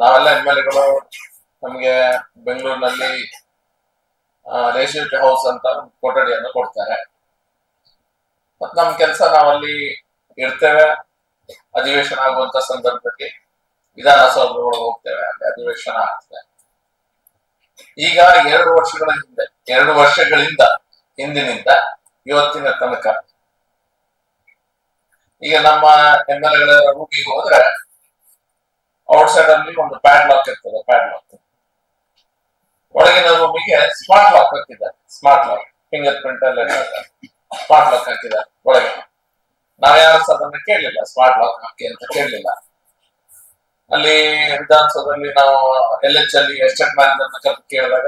ನಾವೆಲ್ಲ MLA ಗಳು ನಮ್ಗೆ ಬೆಂಗಳೂರಿನಲ್ಲಿ ರೆಸಿಡೆಂಟ್ ಹೌಸ್ ಅಂತ ಕೊಠಡಿಯನ್ನು ಕೊಡ್ತಾರೆ. ಮತ್ ನಮ್ ಕೆಲಸ ನಾವಲ್ಲಿ ಇರ್ತೇವೆ. ಅಧಿವೇಶನ ಆಗುವಂತ ಸಂದರ್ಭದಲ್ಲಿ ವಿಧಾನಸೌಧ ಒಳಗೆ ಹೋಗ್ತೇವೆ, ಅಲ್ಲಿ ಅಧಿವೇಶನ ಆಗ್ತದೆ. ಈಗ 2 ವರ್ಷಗಳಿಂದ ಹಿಂದಿನಿಂದ ಇವತ್ತಿನ ತನಕ ಈಗ ನಮ್ಮ MLA ಗಳ ರೂಮಿಗೆ ಹೋದ್ರೆ ಔಟ್ಸೈಡ್ ಅಲ್ಲಿ ಒಂದು ಪ್ಯಾಡ್ಲಾಕ್ ಇರ್ತದೆ. ಪ್ಯಾಡ್ಲಾಕ್ ಒಳಗಿನ ರೂಮಿಗೆ ಸ್ಮಾರ್ಟ್ ಲಾಕ್ ಹಾಕಿದ್ದಾರೆ. ಸ್ಮಾರ್ಟ್ ಲಾಕ್ ಫಿಂಗರ್ ಪ್ರಿಂಟ್ ಎಲ್ಲ ಸ್ಮಾರ್ಟ್ ಲಾಕ್ ಹಾಕಿದ್ದಾರೆ ಒಳಗೆ. ನಾವ್ಯಾರು ಅದನ್ನ ಕೇಳಲಿಲ್ಲ, ಸ್ಮಾರ್ಟ್ ಲಾಕ್ ಹಾಕಿ ಅಂತ ಕೇಳಲಿಲ್ಲ. ಅಲ್ಲಿ ವಿಧಾನಸೌಧದಲ್ಲಿ ನಾವು LH ಅಲ್ಲಿ ಎಸ್ಟೇಟ್ ಮ್ಯಾನೇಜರ್ ಕೇಳಿದಾಗ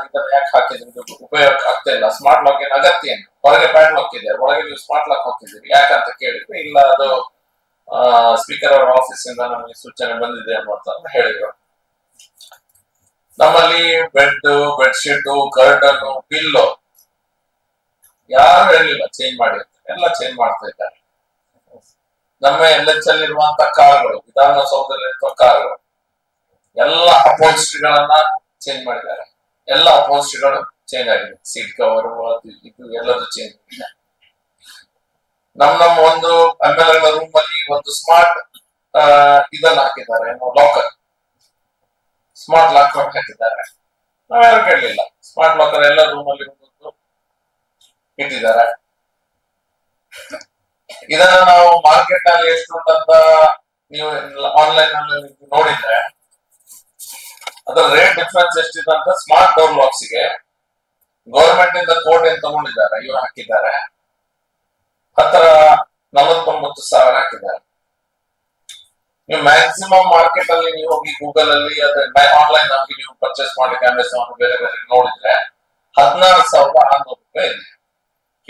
ಇದನ್ನ ಯಾಕೆ ಹಾಕಿದ್ರಿ, ಉಪಯೋಗ ಆಗ್ತಾ ಇಲ್ಲ, ಸ್ಮಾರ್ಟ್ ಲಾಕ್ ಏನ್ ಅಗತ್ಯ ಏನು, ಹೊರಗೆ ಪ್ಯಾಡ್ ಲಾಕ್ ಇದೆ, ಒಳಗೆ ನೀವು ಸ್ಮಾರ್ಟ್ ಲಾಕ್ ಹಾಕಿದ್ದೀರಿ ಯಾಕಂತ ಕೇಳಿದ್ರೆ, ಇಲ್ಲ ಅದು ಸ್ಪೀಕರ್ ಅವರ ಆಫೀಸ್ ಇಂದ ನಮಗೆ ಸೂಚನೆ ಬಂದಿದೆ ಅಂತ ಹೇಳಿದ್ರು. ನಮ್ಮಲ್ಲಿ ಬೆಡ್ಶೀಟ್, ಕರ್ಟನ್, ಪಿಲ್ಲೋ ಯಾರು ಹೇಳಿಲ್ಲ ಚೇಂಜ್ ಮಾಡಿ ಅಂತ, ಎಲ್ಲ ಚೇಂಜ್ ಮಾಡ್ತಾ ಇದ್ದಾರೆ. ನಮ್ಮ LH ಅಲ್ಲಿ ಇರುವಂತ ಕಾರ್ಗಳು, ವಿಧಾನಸೌಧದಲ್ಲಿರುವ ಕಾರ್ಗಳು ಎಲ್ಲ ಅಪೋಸಿಟ್ಗಳನ್ನ ಚೇಂಜ್ ಮಾಡಿದ್ದಾರೆ. ಎಲ್ಲ ಅಪೋಸಿಟ್ಗಳು ಚೇಂಜ್ ಆಗಿದೆ. ಸೀಟ್ ಕವರ್ ಅದು ಇದು ಎಲ್ಲದೂ ಚೇಂಜ್ ಆಗಿದೆ. ನಮ್ಮ ಒಂದು MLA ರೂಮ್ ಅಲ್ಲಿ ಒಂದು ಸ್ಮಾರ್ಟ್ ಇದನ್ನ ಹಾಕಿದ್ದಾರೆ, ಲಾಕರ್, ಸ್ಮಾರ್ಟ್ ಲಾಕರ್ ಹಾಕಿದ್ದಾರೆ. ನಾವ್ಯಾರು ಕೇಳಲಿಲ್ಲ, ಸ್ಮಾರ್ಟ್ ಲಾಕರ್ ಎಲ್ಲ ರೂಮ್ ಅಲ್ಲಿ ಇಟ್ಟಿದ್ದಾರೆ. ಇದನ್ನ ನಾವು ಮಾರ್ಕೆಟ್ ನಲ್ಲಿ ಎಷ್ಟು ಅಂತ ನೀವು ಆನ್ಲೈನ್ ಅಲ್ಲಿ ನೋಡಿದ್ರೆ ಅದರ ರೇಟ್ ಡಿಫರೆನ್ಸ್ ಎಷ್ಟಿದೆ ಅಂತ. ಸ್ಮಾರ್ಟ್ ಡೋರ್ ಲಾಕ್ಸ್ ಗೆ ಗವರ್ಮೆಂಟ್ ಇಂದ ಕೋಡ್ ಏನ್ ತಗೊಂಡಿದ್ದಾರೆ, ಇವ್ರು ಹಾಕಿದ್ದಾರೆ 49,000 ಹಾಕಿದ್ದಾರೆ. ನೀವು ಮ್ಯಾಕ್ಸಿಮಮ್ ಮಾರ್ಕೆಟ್ ಅಲ್ಲಿ ನೀವು ಹೋಗಿ ಗೂಗಲ್ ಅಲ್ಲಿ ಆನ್ಲೈನ್ ಆಗಿ ನೀವು ಪರ್ಚೇಸ್ ಮಾಡ್ಲಿಕ್ಕೆ ಅಮೆಝಾನ್ ಬೇರೆ ಬೇರೆ ನೋಡಿದ್ರೆ 16,600 ರೂಪಾಯಿ ಇದೆ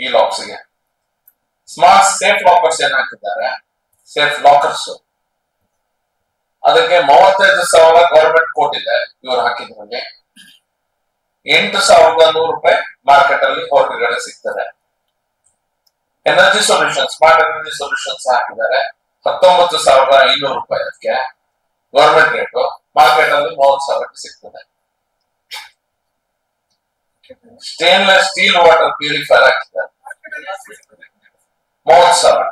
ಈ ಲಾಕ್ಸ್ ಗೆ. ಸ್ಮಾರ್ಟ್ ಸೇಫ್ ಲಾಕರ್ಸ್ ಏನ್ ಹಾಕಿದ್ದಾರೆ, ಸೇಫ್ ಲಾಕರ್ಸ್, ಅದಕ್ಕೆ 35,000 ಗವರ್ಮೆಂಟ್ ಕೊಟ್ಟಿದೆ. ಇವರು ಹಾಕಿದ್ರಲ್ಲಿ 8,100 ರೂಪಾಯಿ ಮಾರ್ಕೆಟ್ ಅಲ್ಲಿ ಹೊರಗಡೆ ಸಿಗ್ತದೆ. Energy solution, smart energy solutions ಹಾಕಿದ್ದಾರೆ 19,500 ರೂಪಾಯಿ. ಅದಕ್ಕೆ ಗವರ್ಮೆಂಟ್ ರೇಟು, ಮಾರ್ಕೆಟ್ ಅಲ್ಲಿ 30,000 ಸಿಗ್ತದೆ. ಸ್ಟೇನ್ಲೆಸ್ ಸ್ಟೀಲ್ ವಾಟರ್ ಪ್ಯೂರಿಫೈರ್ ಹಾಕಿದ್ದಾರೆ 30,000.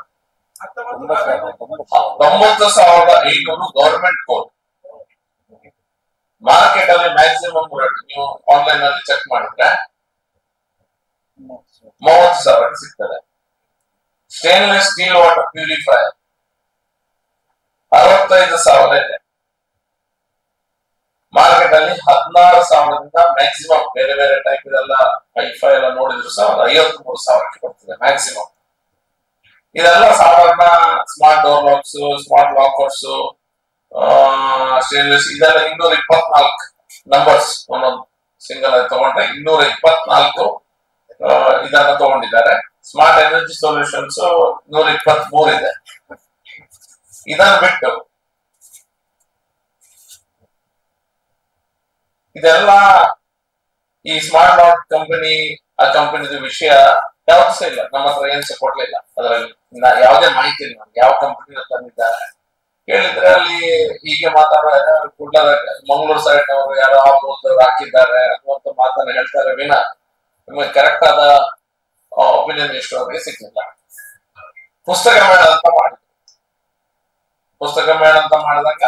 9,500 ಗವರ್ಮೆಂಟ್ ಕೋಡ್. ಮಾರ್ಕೆಟ್ ಅಲ್ಲಿ ಮ್ಯಾಕ್ಸಿಮಮ್ ರೇಟ್ ನೀವು ಆನ್ಲೈನ್ ಅಲ್ಲಿ ಚೆಕ್ ಮಾಡಿದ್ರೆ 30,000 ಸಿಗ್ತದೆ. ಸ್ಟೇನ್ಲೆಸ್ ಸ್ಟೀಲ್ ವಾಟರ್ ಪ್ಯೂರಿಫೈರ್ 65,000 ಇದೆ. ಮಾರ್ಕೆಟ್ ಅಲ್ಲಿ 16,000ದಿಂದ ಮ್ಯಾಕ್ಸಿಮಮ್ ಬೇರೆ ಬೇರೆ ಟೈಪ್ ಇದೆಲ್ಲ ಹೈಫೈ ಎಲ್ಲ ನೋಡಿದ್ರು ಸಹ 53,000ಕ್ಕೆ ಬರ್ತದೆ ಮ್ಯಾಕ್ಸಿಮಮ್. ಇದೆಲ್ಲ ಸಾಧಾರಣ smart door locks, smart lockers, stainless ಇದೆಲ್ಲ 224 ನಂಬರ್ಸ್. ಒಂದೊಂದು ಸಿಂಗಲ್ ಆಗಿ ತಗೊಂಡ್ರೆ 224 ಇದನ್ನ ತಗೊಂಡಿದ್ದಾರೆ. ಸ್ಮಾರ್ಟ್ ಎನರ್ಜಿ ಸೊಲ್ಯೂಷನ್ಸ್ 123 ಇದೆ. ಇದನ್ನ ಬಿಟ್ಟು ಇದೆಲ್ಲ ಈ ಸ್ಮಾರ್ಟ್ ಲಾಕ್ ಕಂಪನಿ, ಆ ಕಂಪನಿದ ವಿಷಯ ಯಾವ್ದು ಸಹ ಇಲ್ಲ, ನಮ್ಮ ಹತ್ರ ಏನ್ ಸಹ ಕೊಡ್ಲಿಲ್ಲ. ಅದರಲ್ಲಿ ಯಾವುದೇ ಮಾಹಿತಿ ಇಲ್ಲ ನಮ್ಗೆ ಯಾವ ಕಂಪನಿ ತಂದಿದ್ದಾರೆ. ಹೇಳಿದ್ರೆ ಅಲ್ಲಿ ಹೀಗೆ ಮಂಗಳೂರು ಸೈಡ್ ಅವರು ಯಾರೋ ಹಾಕಿದ್ದಾರೆ ಅನ್ನುವಂತ ಮಾತನ್ನ ಹೇಳ್ತಾರೆ ವಿನ ನಿಮಗೆ ಕರೆಕ್ಟ್ ಆದ ಒಪಿನಿಯನ್ ಎಷ್ಟು ಅವರಿಗೆ ಸಿಕ್ಕಿಲ್ಲ. ಪುಸ್ತಕ ಮೇಳ ಅಂತ ಮಾಡಿದ್ರು. ಪುಸ್ತಕ ಮೇಳ ಅಂತ ಮಾಡಿದಾಗ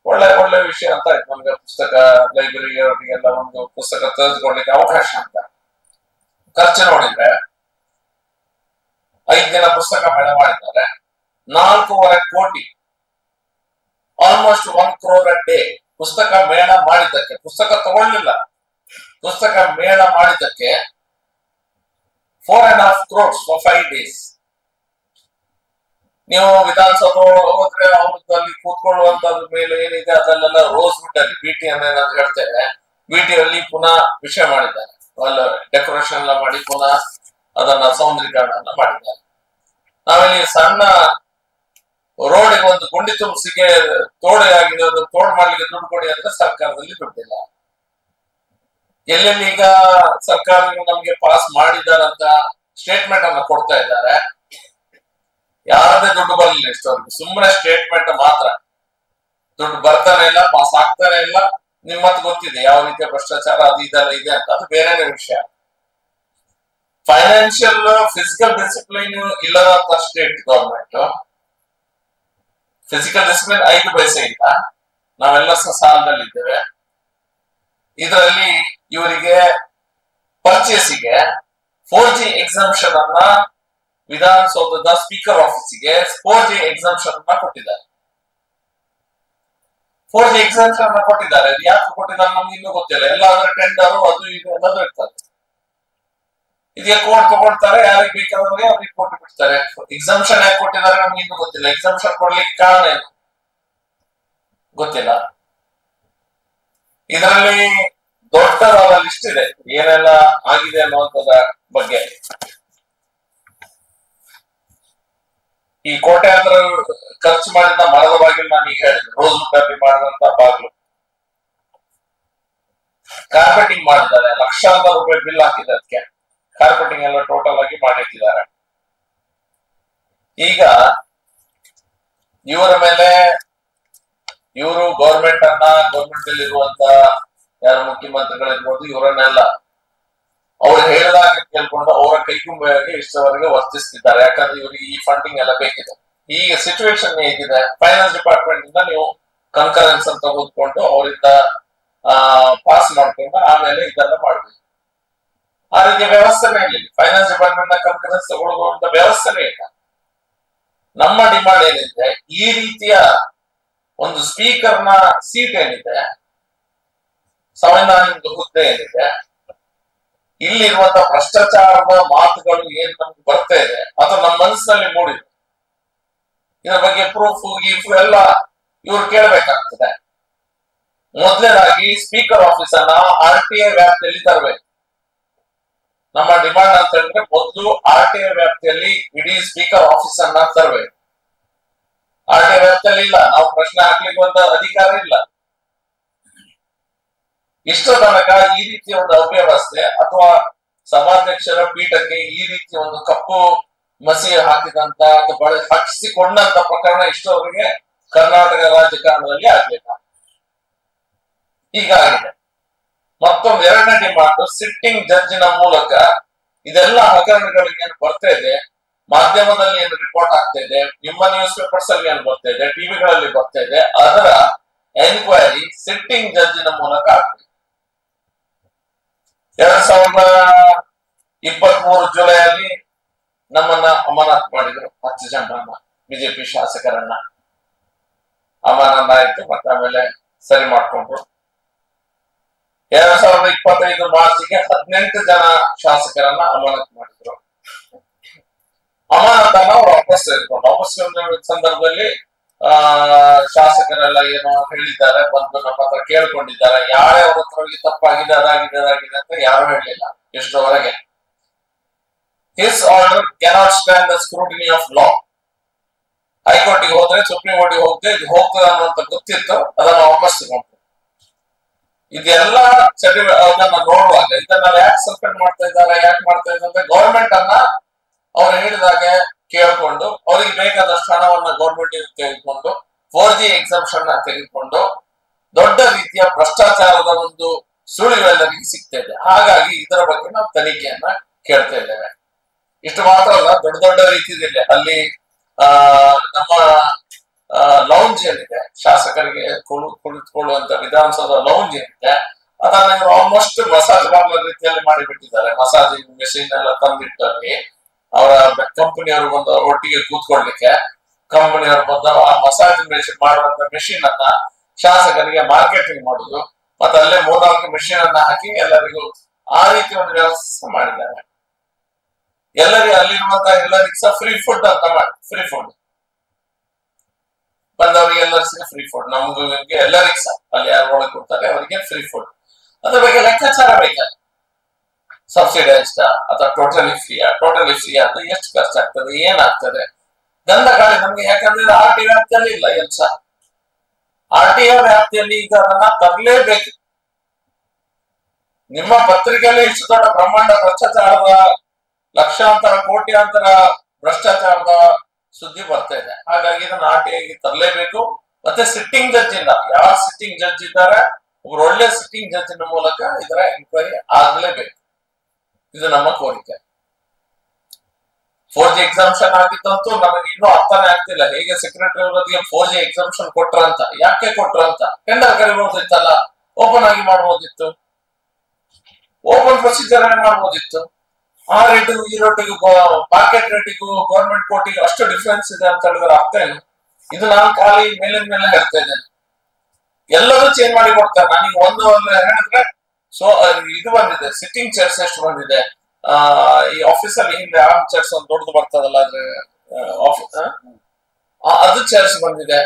ಒಳ್ಳೆ ಒಳ್ಳೆ ವಿಷಯ ಅಂತ ಆಯ್ತು ನಮ್ಗೆ. ಪುಸ್ತಕ ಲೈಬ್ರರಿ ಅವರಿಗೆಲ್ಲ ಒಂದು ಪುಸ್ತಕ ತೆಗೆದುಕೊಳ್ಳಿಕ್ಕೆ ಅವಕಾಶ ಅಂತ. ಖರ್ಚು ನೋಡಿದ್ರೆ 5 ದಿನ ಪುಸ್ತಕ ಮೇಳ ಮಾಡಿದ್ದಾರೆ. 4.5 ಕೋಟಿ, ಆಲ್ಮೋಸ್ಟ್ 1 crore a day ಪುಸ್ತಕ ಮೇಳ ಮಾಡಿದ್ದಕ್ಕೆ. ಪುಸ್ತಕ ತಗೊಳ್ಳಿಲ್ಲ, ಪುಸ್ತಕ ಮೇಳ ಮಾಡಿದ್ದಕ್ಕೆ 4.5 crores for 5 days. ನೀವು ವಿಧಾನಸೌಧ ಹೋದ್ರೆ ಅವ್ರದ್ದು ಅಲ್ಲಿ ಕೂತ್ಕೊಳ್ಳುವಂತದ್ರ ಮೇಲೆ ಏನಿದೆ ಅದಲ್ಲೆಲ್ಲ ರೋಸ್ ವುಡ್ ಅಲ್ಲಿ BT ಅಂತ ಹೇಳ್ತೇವೆ. BT ಅಲ್ಲಿ ಪುನಃ ವಿಷಯ ಮಾಡಿದ್ದಾರೆ, ಅಲ್ಲಿ ಡೆಕೋರೇಷನ್ ಎಲ್ಲ ಮಾಡಿ ಪುನಃ ಅದನ್ನ ಸೌಂದರ್ಯೀಕರಣ ಮಾಡಿದ್ದಾರೆ. ನಾವಿಲ್ಲಿ ಸಣ್ಣ ರೋಡಿಗೆ ಒಂದು ಗುಂಡಿ ತುಂಬಿಸಿಗೆ ತೋಡೆ ಆಗಿದೆ, ಅದು ತೋಡ್ ಮಾಡ್ಲಿಕ್ಕೆ ದುಡ್ಡು ಕೊಡಿ ಅಂದ್ರೆ ಸರ್ಕಾರದಲ್ಲಿ ದುಡ್ಡಿಲ್ಲ. ಎಲ್ಲೆಲ್ಲಿ ಈಗ ಸರ್ಕಾರ ನಮ್ಗೆ ಪಾಸ್ ಮಾಡಿದಾರಂತ ಸ್ಟೇಟ್ಮೆಂಟ್ ಅನ್ನ ಕೊಡ್ತಾ ಇದ್ದಾರೆ. ಯಾರದೇ ದುಡ್ಡು ಬರಲಿಲ್ಲ ಇಷ್ಟವರೆಗೂ, ಸುಮ್ಮನೆ ಸ್ಟೇಟ್ಮೆಂಟ್ ಮಾತ್ರ. ದುಡ್ಡು ಬರ್ತಾನೆ ಇಲ್ಲ, ಪಾಸ್ ಆಗ್ತಾನೆ ಇಲ್ಲ. ನಿಮ್ಮತ್ ಗೊತ್ತಿದೆ ಯಾವ ರೀತಿಯ ಭ್ರಷ್ಟಾಚಾರ ಅದು ಇದೆಲ್ಲ ಇದೆ ಅಂತ, ಅದು ಬೇರೆ ವಿಷಯ. ಫೈನಾನ್ಷಿಯಲ್ ಫಿಸಿಕಲ್ ಡಿಸಿಪ್ಲಿನ್ ಇಲ್ಲದಂತ ಸ್ಟೇಟ್ ಗವರ್ಮೆಂಟ್, ಫಿಸಿಕಲ್ ಡಿಸಿಪ್ಲಿನ್ 5 ಪೈಸೆ ಇಲ್ಲ, ನಾವೆಲ್ಲ ಸಾಲದಲ್ಲಿದ್ದೇವೆ. ಇದರಲ್ಲಿ ಇವರಿಗೆ ಪರ್ಚೇಸಿಗೆ 4G ಎಕ್ಸಾಮ್ಷನ್ ಅನ್ನ ವಿಧಾನಸೌಧದ ಸ್ಪೀಕರ್ ಆಫೀಸಿಗೆ 4G ಎಕ್ಸಾಮ್ಷನ್ ಅನ್ನ ಕೊಟ್ಟಿದ್ದಾರೆ. 4G ಎಕ್ಸಾಮ್ಷನ್ ಅನ್ನ ಕೊಟ್ಟಿದ್ದಾರೆ. ಯಾಕೆ ಕೊಟ್ಟಿದ್ದಾರೆ ನಮ್ಗೆ ಇನ್ನೂ ಗೊತ್ತಿಲ್ಲ. ಎಲ್ಲಾದ್ರೂ ಟೆಂಡರ್ ಅದು ಇದು ಎಲ್ಲದೂ ಇರ್ತದೆ. ಇದಕ್ಕೆ ಕೋರ್ಟ್ ತಗೊಳ್ತಾರೆ, ಯಾರಿಗೆ ಬೇಕಾದ್ರೆ ಅವ್ರಿಗೆ ಕೊಟ್ಟು ಬಿಡ್ತಾರೆ. ಎಕ್ಸಾಮ್ಷನ್ ಯಾಕೆ ಕೊಟ್ಟಿದ್ದಾರೆ ನಮ್ಗೆ ಇನ್ನೂ ಗೊತ್ತಿಲ್ಲ. ಎಕ್ಸಾಮ್ಷನ್ ಕೊಡ್ಲಿಕ್ಕೆ ಕಾರಣ ಏನು ಗೊತ್ತಿಲ್ಲ. ಇದರಲ್ಲಿ ದೊಡ್ಡದಾದ ಲಿಸ್ಟ್ ಇದೆ ಏನೆಲ್ಲ ಆಗಿದೆ ಅನ್ನುವಂಥದ ಬಗ್ಗೆ. ಈ ಕೋಟ್ಯಾಂತರ ಖರ್ಚು ಮಾಡಿದ ಮರದ ಬಾಗಿಲು ನಾನು ಈಗ ಹೇಳಿದೆ, ರೋಸ್ ವುಡ್ ಮಾಡಿದಂತ ಬಾಗಿಲು, ಕಾರ್ಪೆಟಿಂಗ್ ಮಾಡಿದ್ದಾರೆ, ಲಕ್ಷಾಂತರ ರೂಪಾಯಿ ಬಿಲ್ ಹಾಕಿದೆ ಅದಕ್ಕೆ. ಕಾರ್ಪೆಟಿಂಗ್ ಎಲ್ಲ ಟೋಟಲ್ ಆಗಿ ಮಾಡಿಟ್ಟಿದ್ದಾರೆ. ಈಗ ಇವರ ಮೇಲೆ ಇವರು ಗೌರ್ಮೆಂಟ್ ಅಲ್ಲಿ ಇರುವಂತ ಯಾರು ಮುಖ್ಯಮಂತ್ರಿಗಳಿರ್ಬೋದು, ಇವರನ್ನೆಲ್ಲ ಅವ್ರು ಹೇಳಿದಾಗ ಕೇಳ್ಕೊಂಡು ಅವರ ಕೈಗುಂಬೆಯಾಗಿ ಇಷ್ಟವರೆಗೆ ವರ್ತಿಸ್ತಿದ್ದಾರೆ. ಯಾಕಂದ್ರೆ ಇವರಿಗೆ ಈ ಫಂಡಿಂಗ್ ಎಲ್ಲ ಬೇಕಿದೆ. ಈಗ ಸಿಚುವೇಶನ್ ಹೇಗಿದೆ, ಫೈನಾನ್ಸ್ ಡಿಪಾರ್ಟ್ಮೆಂಟ್ ಇಂದ ನೀವು ಕನ್ಕರೆನ್ಸ್ ಅಂತ ತೆಗೆದುಕೊಂಡು ಅವರಿಂದ ಪಾಸ್ ಮಾಡ್ಕೊಂಡು ಆಮೇಲೆ ಇದೆಲ್ಲ ಮಾಡ್ಬೇಕು. ಆ ರೀತಿಯ ವ್ಯವಸ್ಥೆನೇ ಇಲ್ಲ. ಫೈನಾನ್ಸ್ ಡಿಪಾರ್ಟ್ಮೆಂಟ್ ನ ಕನ್ಕರೆನ್ಸ್ ತಗೊಳ್ಳುವಂತ ವ್ಯವಸ್ಥೆನೇ ಇಲ್ಲ. ನಮ್ಮ ಡಿಮಾಂಡ್ ಏನಿದೆ, ಈ ರೀತಿಯ ಒಂದು ಸ್ಪೀಕರ್ ನ ಸೀಟ್ ಏನಿದೆ, ಸಂವಿಧಾನಿಕ ಹುದ್ದೆ ಏನಿದೆ, ಇಲ್ಲಿರುವಂತಹ ಭ್ರಷ್ಟಾಚಾರದ ಮಾತುಗಳು ಏನ್ ನಮ್ಗೆ ಬರ್ತಾ ಇದೆ ಅಥವಾ ನಮ್ಮ ಮನಸ್ಸಿನಲ್ಲಿ ಮೂಡಿದೆ, ಇದರ ಬಗ್ಗೆ ಪ್ರೂಫ್ ಗೀಫ್ ಎಲ್ಲ ಇವ್ರು ಕೇಳಬೇಕಾಗ್ತದೆ. ಮೊದಲನೇದಾಗಿ ಸ್ಪೀಕರ್ ಆಫೀಸ್ ಅನ್ನ RTI ವ್ಯಾಪ್ತಿಯಲ್ಲಿ ತರಬೇಕು. ನಮ್ಮ ಡಿಮಾಂಡ್ ಅಂತ ಹೇಳಿದ್ರೆ ಮೊದಲು RTI ವ್ಯಾಪ್ತಿಯಲ್ಲಿ ಇಡೀ ಸ್ಪೀಕರ್ ಆಫೀಸ್ ಅನ್ನ ತರಬೇಕು. RTI ವ್ಯಾಪ್ತಿಯಲ್ಲಿ ಇಲ್ಲ, ನಾವು ಪ್ರಶ್ನೆ ಹಾಕ್ಲಿಕ್ಕೆ ಒಂದು ಅಧಿಕಾರ ಇಲ್ಲ. ಇಷ್ಟೋ ತನಕ ಈ ರೀತಿಯ ಒಂದು ಅವ್ಯವಸ್ಥೆ ಅಥವಾ ಸಭಾಧ್ಯಕ್ಷರ ಪೀಠಕ್ಕೆ ಈ ರೀತಿಯ ಒಂದು ಕಪ್ಪು ಮಸಿ ಹಾಕಿದಂತ ಅಥವಾ ಹಾಕಿಸಿಕೊಂಡಂತ ಪ್ರಕರಣ ಇಷ್ಟವರೆಗೆ ಕರ್ನಾಟಕ ರಾಜಕಾರಣದಲ್ಲಿ ಆಗ್ಬೇಕು. ಹೀಗಾಗಿದೆ. ಮತ್ತೊಂದು ಎರಡನೇ ಡಿಮಾಂಡ್, ಸಿಟ್ಟಿಂಗ್ ಜಡ್ಜಿನ ಮೂಲಕ ಇದೆಲ್ಲ ಹಗರಣಗಳಿಗೆ ಏನು ಬರ್ತಾ ಇದೆ, ಮಾಧ್ಯಮದಲ್ಲಿ ಏನು ರಿಪೋರ್ಟ್ ಆಗ್ತಾ ಇದೆ, ನಿಮ್ಮ ನ್ಯೂಸ್ ಪೇಪರ್ಸ್ ಅಲ್ಲಿ ಏನು ಬರ್ತಾ ಇದೆ, ಟಿವಿಗಳಲ್ಲಿ ಬರ್ತಾ ಇದೆ, ಅದರ ಎನ್ಕ್ವೈರಿ ಸಿಟ್ಟಿಂಗ್ ಜಡ್ಜಿನ ಮೂಲಕ ಆಗ್ತದೆ. 2023 ಜುಲೈಯಲ್ಲಿ ನಮ್ಮನ್ನ ಅಮಾನತ್ ಮಾಡಿದ್ರು. 10 ಜನರನ್ನ, ಬಿಜೆಪಿ ಶಾಸಕರನ್ನ ಅಮಾನತ್ ಆಯ್ತು. ಮತ್ತೆ ಆಮೇಲೆ ಸರಿ ಮಾಡ್ಕೊಂಡ್ರು. 2025 ಮಾರ್ಚ್ಗೆ 18 ಜನ ಶಾಸಕರನ್ನ ಅಮಾನತ್ ಮಾಡಿದ್ರು. ಅಮಾನತನ್ನ ಅವ್ರು ವಾಪಸ್ ತೆಗೆದುಕೊಂಡು ವಾಪಸ್ ಸಂದರ್ಭದಲ್ಲಿ ಶಾಸಕರೆಲ್ಲ ಏನೋ ಹೇಳಿದ್ದಾರೆ, ಬಂದು ನಮ್ಮ ಹತ್ರ ಕೇಳ್ಕೊಂಡಿದ್ದಾರೆ. ಯಾರೇ ಅವ್ರ ಹತ್ರ ಹೋಗಿ ತಪ್ಪಾಗಿದೆ ಅದಾಗಿದೆ ಅಂತ ಯಾರು ಹೇಳಲಿಲ್ಲ ಎಷ್ಟರವರೆಗೆ. His order cannot stand the scrutiny of law. ಹೈಕೋರ್ಟ್ಗೆ ಹೋದ್ರೆ, ಸುಪ್ರೀಂ ಕೋರ್ಟ್ಗೆ ಹೋಗುತ್ತೆ, ಇದು ಹೋಗ್ತದೆ ಅನ್ನುವಂತ ಗೊತ್ತಿತ್ತು, ಅದನ್ನ ವಾಪಸ್ ತಗೊಂಡ್ರು. ಇದೆಲ್ಲ ಅದನ್ನ ನೋಡುವಾಗ ಇದನ್ನ ಯಾಕೆ ಸಸ್ಪೆಂಡ್ ಮಾಡ್ತಾ ಇದ್ದಾರೆ, ಯಾಕೆ ಮಾಡ್ತಾ ಇದ್ದಾರೆ, ಗೌರ್ಮೆಂಟ್ ಅನ್ನ ಅವ್ರು ಹೇಳಿದಾಗೆ ಕೇಳ್ಕೊಂಡು ಅವ್ರಿಗೆ ಬೇಕಾದಷ್ಟು ಹಣವನ್ನ ಗೌರ್ಮೆಂಟ್ ತೆಗೆದುಕೊಂಡು 4G ಎಕ್ಸಾಮ್ಷನ್ ತೆಗೆದುಕೊಂಡು ದೊಡ್ಡ ರೀತಿಯ ಭ್ರಷ್ಟಾಚಾರದ ಒಂದು ಸುಳಿವು ಎಲ್ಲರಿಗೆ ಸಿಗ್ತಾ ಇದೆ. ಹಾಗಾಗಿ ಇದರ ಬಗ್ಗೆ ನಾವು ತನಿಖೆಯನ್ನ ಕೇಳ್ತಾ ಇದ್ದೇವೆ. ಇಷ್ಟು ಮಾತ್ರ ಅಲ್ಲ, ದೊಡ್ಡ ದೊಡ್ಡ ರೀತಿಯಲ್ಲಿ ಅಲ್ಲಿ ನಮ್ಮ ಲೌಂಜ್ ಏನಿದೆ, ಶಾಸಕರಿಗೆ ಕುಳಿತುಕೊಳ್ಳುವಂತ ವಿಧಾನಸೌಧ ಲೌಂಜ್ ಏನಿದೆ, ಅದನ್ನ ಆಲ್ಮೋಸ್ಟ್ ಮಸಾಜ್ ಪಾರ್ಲರ್ ರೀತಿಯಲ್ಲಿ ಮಾಡಿಬಿಟ್ಟಿದ್ದಾರೆ. ಮಸಾಜಿಂಗ್ ಮೆಷಿನ್ ಎಲ್ಲ ತಂದಿಟ್ಟಲ್ಲಿ ಅವರ ಕಂಪನಿಯವರು ಬಂದು ಒಟ್ಟಿಗೆ ಕೂತ್ಕೊಳ್ಲಿಕ್ಕೆ ಕಂಪನಿಯವರು ಬಂದು ಆ ಮಸಾಜ್ ಮೆಷಿನ್ ಮಾಡುವಂತ ಮೆಷಿನ್ ಅನ್ನ ಶಾಸಕರಿಗೆ ಮಾರ್ಕೆಟಿಂಗ್ ಮಾಡುದು, ಮತ್ತೆ ಅಲ್ಲೇ 3-4 ಮೆಷಿನ್ ಅನ್ನ ಹಾಕಿ ಎಲ್ಲರಿಗೂ ಆ ರೀತಿ ಒಂದು ವ್ಯವಸ್ಥೆ ಮಾಡಿದ್ದಾರೆ. ಅಲ್ಲಿರುವಂತಹ ಎಲ್ಲರಿಗೂ ಸಹ ಫ್ರೀ ಫುಡ್ ಅಂತ ಮಾಡಿ, ಫ್ರೀ ಫುಡ್ ಬಂದವರಿಗೆ ಎಲ್ಲರಿಗೂ ಫ್ರೀ ಫುಡ್, ನಮ್ಗೆ ಎಲ್ಲರಿಗೂ ಸಹ ಅಲ್ಲಿ ಯಾರು ಒಳಗೆ ಕೊಡ್ತಾರೆ ಅವರಿಗೆ ಫ್ರೀ ಫುಡ್. ಅದ್ರ ಬಗ್ಗೆ ಲೆಕ್ಕಾಚಾರ ಬೇಕಾದ್ರೆ ಸಬ್ಸಿಡೈಸ್ಡ್ ಅಥವಾ ಟೋಟಲಿ ಫ್ರೀ ಅಂತ ಎಷ್ಟು ಖರ್ಚಾಗ್ತದೆ, ಏನಾಗ್ತದೆ, ಗಂಧ ಗಾಳಿ ನಮ್ಗೆ. ಯಾಕಂದ್ರೆ RTI ವ್ಯಾಪ್ತಿಯಲ್ಲಿ ಇಲ್ಲ ಎಲ್ಸ. RTI ವ್ಯಾಪ್ತಿಯಲ್ಲಿ ಈಗ ಅದನ್ನ ತರಲೇಬೇಕು. ನಿಮ್ಮ ಪತ್ರಿಕೆಯಲ್ಲಿ ಇಷ್ಟು ದೊಡ್ಡ ಬ್ರಹ್ಮಾಂಡ ಭ್ರಷ್ಟಾಚಾರದ ಲಕ್ಷಾಂತರ ಕೋಟ್ಯಾಂತರ ಭ್ರಷ್ಟಾಚಾರದ ಸುದ್ದಿ ಬರ್ತಾ ಇದೆ. ಹಾಗಾಗಿ ಇದನ್ನ RTIಗೆ ತರಲೇಬೇಕು. ಮತ್ತೆ ಸಿಟ್ಟಿಂಗ್ ಜಡ್ಜ್ ಇಲ್ಲ. ಯಾವ ಸಿಟ್ಟಿಂಗ್ ಜಡ್ಜ್ ಇದ್ದಾರೆ, ಒಬ್ರು ಒಳ್ಳೆ ಸಿಟ್ಟಿಂಗ್ ಜಡ್ಜಿನ ಮೂಲಕ ಇದರ ಎಂಕ್ವೈರಿ ಆಗ್ಲೇಬೇಕು. ಇದು ನಮ್ಮ ಕೋರಿಕೆ. 4G ಎಕ್ಸಾಮ್ಷನ್ ಆಗಿದ್ದಂತೂ ನಮಗೆ ಇನ್ನೂ ಅರ್ಥನೇ ಆಗ್ತಿಲ್ಲ. ಹೇಗೆ ಸೆಕ್ರೆಟರಿ ಅವರಿಗೆ 4G ಎಕ್ಸಾಮ್ಷನ್ ಕೊಟ್ರಂತ, ಯಾಕೆ ಕೊಟ್ರಂತ? ಟೆಂಡರ್ ಕರಿಬಹುದಿತ್ತಲ್ಲ, ಓಪನ್ ಆಗಿ ಮಾಡಬಹುದಿತ್ತು, ಓಪನ್ ಪ್ರೊಸೀಜರ್ ಮಾಡಬಹುದಿತ್ತು. ಆ ರೇಟಿಗೂ ಈ ರೇಟಿಗೂ, ಮಾರ್ಕೆಟ್ ರೇಟಿಗೂ ಗೌರ್ಮೆಂಟ್ ಕೋರ್ಟಿಗೂ ಅಷ್ಟು ಡಿಫರೆನ್ಸ್ ಇದೆ ಅಂತ ಹೇಳಿದ್ರೆ ಅರ್ಥ ಏನು? ಇದು ನಾನು ಖಾಲಿ ಮೇಲಿನ ಮೇಲೆ ಹೇಳ್ತಾ ಇದ್ದೇನೆ. ಎಲ್ಲರೂ ಚೇಂಜ್ ಮಾಡಿ ಕೊಡ್ತಾರೆ. ನನಗೆ ಒಂದು ಹೇಳಿದ್ರೆ ಇದು ಬಂದಿದೆ, ಸಿಟ್ಟಿಂಗ್ ಚೇರ್ಸ್ ಎಷ್ಟು ಬಂದಿದೆ, ಈ ಆಫೀಸಲ್ಲಿ ಹಿಂದೆ ಆರ್ಮ್ ಚೇರ್ಸ್ ಒಂದು ದೊಡ್ಡದು ಬರ್ತದಲ್ಲ, ಅದ್ರ ಆಫೀಸ್ ಅದು ಚೇರ್ಸ್ ಬಂದಿದೆ.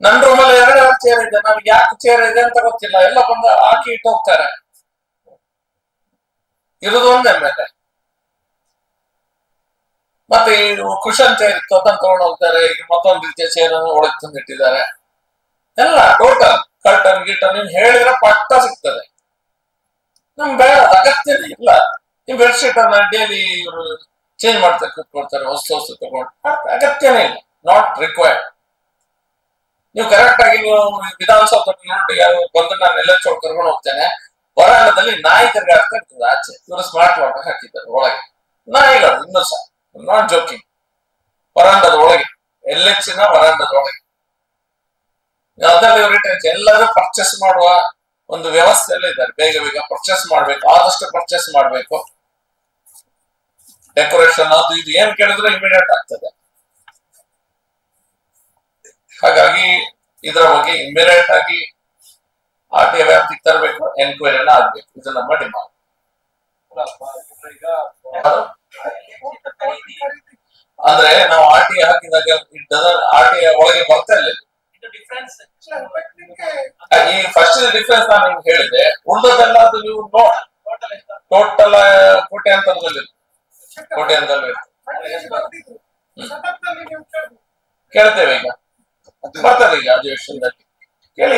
ನನ್ನ ರೂಮಲ್ಲಿ 2 ಚೇರ್ ಇದೆ. ನಮ್ಗೆ ಯಾಕೆ ಚೇರ್ ಇದೆ ಅಂತ ಗೊತ್ತಿಲ್ಲ. ಎಲ್ಲ ಬಂದು ಹಾಕಿ ಇಟ್ಟು ಹೋಗ್ತಾರೆ. ಇರೋದು ಒಂದೇ ಮೇಲೆ. ಮತ್ತೆ ಈ ಕುಶನ್ ಚೇರ್ ಇತ್ತು, ಅದನ್ನ ತಗೊಂಡು ಹೋಗ್ತಾರೆ. ಈಗ ಮತ್ತೊಂದು ರೀತಿಯ ಚೇರ್ ಅನ್ನು ಒಳಗೆ ತಂದಿಟ್ಟಿದ್ದಾರೆ. ಎಲ್ಲ ಟೋಟಲ್ ಕರ್ಟನ್ ಗಿಟನ್ ನೀವು ಹೇಳಿದ್ರೆ ಪಟ್ಟ ಸಿಗ್ತದೆ. ನಮ್ಗೆ ಬೇಡ, ಅಗತ್ಯನೇ ಇಲ್ಲ. ನೀವು ಬೆಡ್ಶೀಟ್ ಅನ್ನ ಡೈಲಿ ಇವರು ಚೇಂಜ್ ಮಾಡ್ತಾ ಕೂತ್ಕೊಳ್ತಾರೆ, ಹೊಸ ತಗೊಂಡು. ಅಗತ್ಯನೇ ಇಲ್ಲ, ನಾಟ್ ರಿಕ್ವೈರ್ಡ್. ನೀವು ಕರೆಕ್ಟ್ ಆಗಿ ನೀವು ವಿಧಾನಸೌಧ ಬಂದು ನಾನು ಎಲ್ಲ ಚೌಕ್ ಕರ್ಕೊಂಡು ಹೋಗ್ತೇನೆ. ಹೊರಾಂಗಣದಲ್ಲಿ ನಾಯಿ ತಿರುಗಾಡ್ತಾ ಇರ್ತದೆ ಆಚೆ. ಇವರು ಸ್ಮಾರ್ಟ್ ವಾಟರ್ ಹಾಕಿದ್ದಾರೆ ಒಳಗೆ, ನಾಯಿಗಳು ಇನ್ನೂ ಸಹ, ನಾಟ್ ಜೋಕಿಂಗ್. ವರಾಂಡದ ಒಳಗೆ, LHನ ವರಾಂಡದ ಒಳಗೆ ಅದರಲ್ಲಿ ಎಲ್ಲರೂ ಪರ್ಚೇಸ್ ಮಾಡುವ ಒಂದು ವ್ಯವಸ್ಥೆಯಲ್ಲೇ ಇದ್ದಾರೆ. ಬೇಗ ಬೇಗ ಪರ್ಚೇಸ್ ಮಾಡ್ಬೇಕು, ಆದಷ್ಟು ಪರ್ಚೇಸ್ ಮಾಡ್ಬೇಕು. ಡೆಕೋರೇಷನ್ ಅದು ಇದು ಏನ್ ಕೇಳಿದ್ರೆ ಇಮಿಡಿಯೇಟ್ ಆಗ್ತದೆ. ಹಾಗಾಗಿ ಇದರ ಬಗ್ಗೆ ಇಮಿಡಿಯೇಟ್ ಆಗಿ RTI ವ್ಯಾಪ್ತಿಗೆ ತರಬೇಕು, ಎನ್ಕ್ವೈರಿ ಎಲ್ಲ ಆಗ್ಬೇಕು. ಇದು ನಮ್ಮ ಡಿಮಾಂಡ್. ಅಂದ್ರೆ ನಾವು RTI ಹಾಕಿದಾಗ RTI ಒಳಗೆ ಬರ್ತಾ ಇಲ್ಲ. ಈ ಫಸ್ಟ್ ಡಿಫರೆನ್ಸ್ ನಾನು ನಿಮ್ಗೆ ಹೇಳಿದೆ. ಉಳಿದದೆಲ್ಲ ಅದು ನೀವು ಟೋಟಲ್ ಕೋಟ್ಯಾಂತರದಲ್ಲಿ ಕೇಳ್ತೇವೆ. ಈಗ ಬರ್ತದೆ, ಈಗ ಅಧಿವೇಶನದಲ್ಲಿ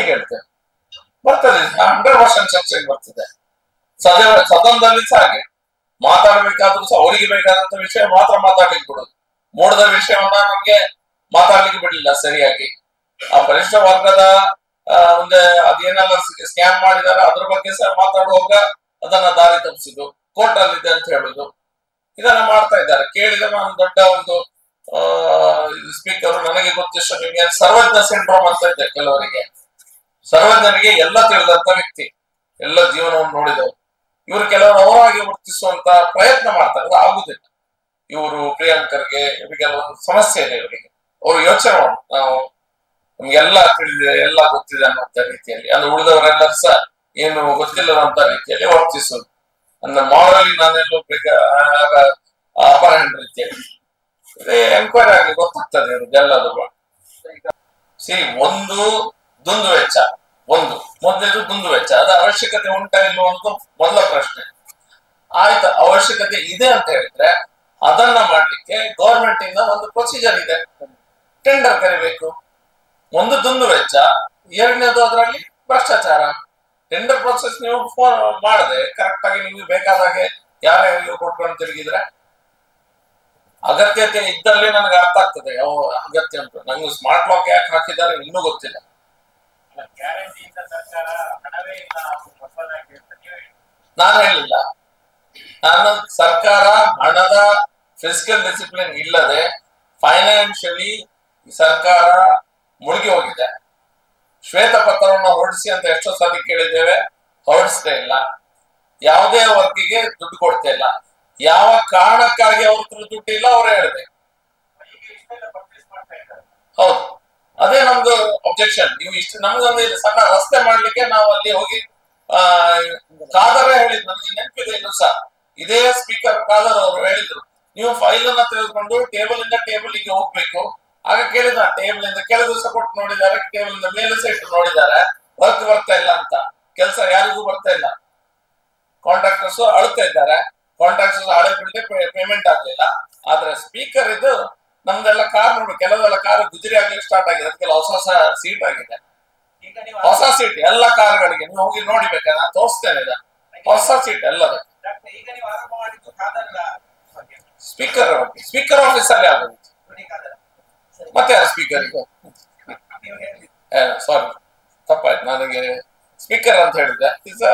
ಕೇಳ್ತೇವೆ, ಬರ್ತದೆ. 100% ಚರ್ಚೆಗೆ ಬರ್ತದೆ. ಸದನದಲ್ಲಿ ಸಹ ಹಾಗೆ ಮಾತಾಡ್ಬೇಕಾದ್ರೂ ಸಹ ಅವರಿಗೆ ಬೇಕಾದಂತ ವಿಷಯ ಮಾತ್ರ ಮಾತಾಡ್ಲಿಕ್ಕೆ ಬಿಡೋದು. ಮೂಡದ ವಿಷಯವನ್ನ ನಮ್ಗೆ ಮಾತಾಡ್ಲಿಕ್ಕೆ ಬಿಡಲಿಲ್ಲ ಸರಿಯಾಗಿ. ಆ ಪರಿಷ್ಠ ವರ್ಗದ ಒಂದು ಅದೇನೆಲ್ಲ ಸ್ಕ್ಯಾನ್ ಮಾಡಿದಾರೆ ಅದ್ರ ಬಗ್ಗೆ ಸಹ ಮಾತಾಡುವಾಗ ಅದನ್ನ ದಾರಿ ತಪ್ಪಿಸುದು, ಕೋರ್ಟ್ ಅಲ್ಲಿದೆ ಅಂತ ಹೇಳುದು, ಇದನ್ನ ಮಾಡ್ತಾ ಇದ್ದಾರೆ. ಕೇಳಿದ್ರೆ ನಾನು ದೊಡ್ಡ ಒಂದು ಸ್ಪೀಕರ್, ನನಗೆ ಗೊತ್ತಿಷ್ಟು ನಿಮಗೆ ಸರ್ವಜ್ಞ ಸಿಂಡ್ರೋಮ್ ಅಂತ ಇದೆ ಕೆಲವರಿಗೆ. ಸರ್ವಜ್ಞನಿಗೆ ಎಲ್ಲ ತಿಳಿದಂತ ವ್ಯಕ್ತಿ, ಎಲ್ಲ ಜೀವನವನ್ನು ನೋಡಿದವರು. ಇವರು ಕೆಲವರು ಅವರಾಗಿ ವರ್ತಿಸುವಂತ ಪ್ರಯತ್ನ ಮಾಡ್ತಾರೆ, ಅದು ಆಗುದಿಲ್ಲ. ಇವರು ಪ್ರಿಯಾಂಕರ್ಗೆ ಇವರಿಗೆಲ್ಲ ಒಂದು ಸಮಸ್ಯೆ ಇದೆ. ಇವರಿಗೆ ಅವರು ಯೋಚನೆ ಮಾಡು, ನಾವು ನಮ್ಗೆಲ್ಲ ತಿಳಿದಿದೆ, ಎಲ್ಲ ಗೊತ್ತಿದೆ ಅನ್ನುವಂತ ರೀತಿಯಲ್ಲಿ, ಅಂದ್ರೆ ಉಳಿದವರೆಲ್ಲರೂ ಸಹ ಏನು ಗೊತ್ತಿಲ್ಲದಂತ ರೀತಿಯಲ್ಲಿ ವರ್ತಿಸುವುದು. ಅಂದ್ರೆ ಮಾರಲಿ ನಾನೆಲ್ಲೋ ಅಪಹರಣ ರೀತಿಯಲ್ಲಿ ಎಂಕ್ವೈರಿ ಆಗಿ ಗೊತ್ತಾಗ್ತದೆ ಇವ್ರದ್ದೆಲ್ಲದು. ಒಂದು ದುಂದು ವೆಚ್ಚ, ಮೊದಲೇದು ದುಂದು ವೆಚ್ಚ, ಅದು ಅವಶ್ಯಕತೆ ಉಂಟಾ ಇಲ್ವೋ ಅನ್ನೋದು ಮೊದಲ ಪ್ರಶ್ನೆ. ಆಯ್ತು, ಅವಶ್ಯಕತೆ ಇದೆ ಅಂತ ಹೇಳಿದ್ರೆ ಅದನ್ನ ಮಾಡ್ಲಿಕ್ಕೆ ಗೌರ್ಮೆಂಟ್ ಇಂದ ಒಂದು ಪ್ರೊಸೀಜರ್ ಇದೆ, ಟೆಂಡರ್ ಕರಿಬೇಕು. ಒಂದು ದುಂದು ವೆಚ್ಚ, ಎರಡನೇದು ಅದರಲ್ಲಿ ಭ್ರಷ್ಟಾಚಾರ. ಟೆಂಡರ್ ಪ್ರೊಸೆಸ್ ನೀವು ಮಾಡದೆ ಕರೆಕ್ಟ್ ಆಗಿ ನಿಮ್ಗೆ ಬೇಕಾದಾಗೆ ಯಾರ್ಯಾರು ಕೊಟ್ಕೊಂಡು ತಿರುಗಿದ್ರೆ ಅಗತ್ಯತೆ ಇದ್ದಲ್ಲಿ ನನಗೆ ಅರ್ಥ ಆಗ್ತದೆ ಯಾವ ಅಗತ್ಯ ಉಂಟು. ನಂಗೆ ಸ್ಮಾರ್ಟ್ ಲಾಕ್ ಯಾಕೆ ಹಾಕಿದ್ದಾರೆ ಇನ್ನೂ ಗೊತ್ತಿಲ್ಲ. ನಾನು ಹೇಳಿಲ್ಲ, ನಾನು ಸರ್ಕಾರ ಹಣದ ಫಿಸಿಕಲ್ ಡಿಸಿಪ್ಲಿನ್ ಇಲ್ಲದೆ ಫೈನಾನ್ಷಿಯಲಿ ಸರ್ಕಾರ ಮುಳುಗಿ ಹೋಗಿದೆ. ಶ್ವೇತಪತ್ರವನ್ನು ಹೊರಡಿಸಿ ಅಂತ ಎಷ್ಟೋ ಸಾರಿ ಕೇಳಿದ್ದೇವೆ, ಹೊರಡಿಸ್ತಾ ಇಲ್ಲ. ಯಾವುದೇ ವರ್ಗಿಗೆ ದುಡ್ಡು ಕೊಡ್ತಾ ಇಲ್ಲ. ಯಾವ ಕಾರಣಕ್ಕಾಗಿ ಅವ್ರ ಹತ್ರ ದುಡ್ಡು ಇಲ್ಲ ಅವರೇ ಹೇಳ್ಬೇಕು. ಹೌದು, ಅದೇ ನಮ್ದು ಅಬ್ಜೆಕ್ಷನ್. ನೀವು ಇಷ್ಟು ನಮ್ಗೊಂದು ಸಣ್ಣ ರಸ್ತೆ ಮಾಡ್ಲಿಕ್ಕೆ ನಾವು ಅಲ್ಲಿ ಹೋಗಿ ಖಾದರ್ ಹೇಳಿದ್ರು, ನನಗೆ ನೆನಪಿದೆ ಇನ್ನು ಸಹ. ಇದೇ ಸ್ಪೀಕರ್ ಖಾದರ್ ಅವರು ಹೇಳಿದ್ರು, ನೀವು ಫೈಲ್ ಅನ್ನ ತೆಗೆದುಕೊಂಡು ಟೇಬಲ್ ಇಂದ ಟೇಬಲ್ಗೆ ಹೋಗ್ಬೇಕು. ಆಗ ಕೇಳಿದ, ಟೇಬಲ್ ಇಂದ ಕೆಳ ದಿವಸ ಕೊಟ್ಟು ನೋಡಿದ್ದಾರೆ, ಟೇಬಲ್ ಇಂದ ಮೇಲೆ ಸೈಟ್ ನೋಡಿದ್ದಾರೆ, ವರ್ಕ್ ಬರ್ತಾ ಇಲ್ಲ ಅಂತ. ಕೆಲಸ ಯಾರಿಗೂ ಬರ್ತಾ ಇಲ್ಲ. ಕಾಂಟ್ರಾಕ್ಟರ್ಸ್ ಅಳ್ತಾ ಇದ್ದಾರೆ, ಕಾಂಟ್ರಾಕ್ಟರ್ಸ್ ಹಳೆ ಬಿಡದೆ ಪೇಮೆಂಟ್ ಆಗ್ಲಿಲ್ಲ. ಆದ್ರೆ ಸ್ಪೀಕರ್ ಇದು ನಮ್ದೆಲ್ಲ ಕಾರ್ ನೋಡಿ, ಕೆಲವೆಲ್ಲ ಕಾರ್ ಗುಜರಿ ಆಗ್ಲಿಕ್ಕೆ ಸ್ಟಾರ್ಟ್ ಆಗಿದೆ, ಅದಕ್ಕೆಲ್ಲ ಹೊಸ ಹೊಸ ಸೀಟ್ ಆಗಿದೆ. ಹೊಸ ಸೀಟ್ ಎಲ್ಲ ಕಾರ್ಗಳಿಗೆ ನೀವು ಹೋಗಿ ನೋಡಿಬೇಕಾ, ನಾನು ತೋರಿಸ್ತೇನೆ. ಇದ ಹೊಸ ಸೀಟ್ ಎಲ್ಲದ ಸ್ಪೀಕರ್ ಆಫೀಸ್ ಅಲ್ಲಿ ಆಗೋದು. ಮತ್ತೆ ಯಾರು ಸ್ಪೀಕರ್ ಈಗ ಸಾರಿ ತಪ್ಪಾಯ್ತು ನನಗೆ ಸ್ಪೀಕರ್ ಅಂತ ಹೇಳಿದೆ ಇಸ್ ಅ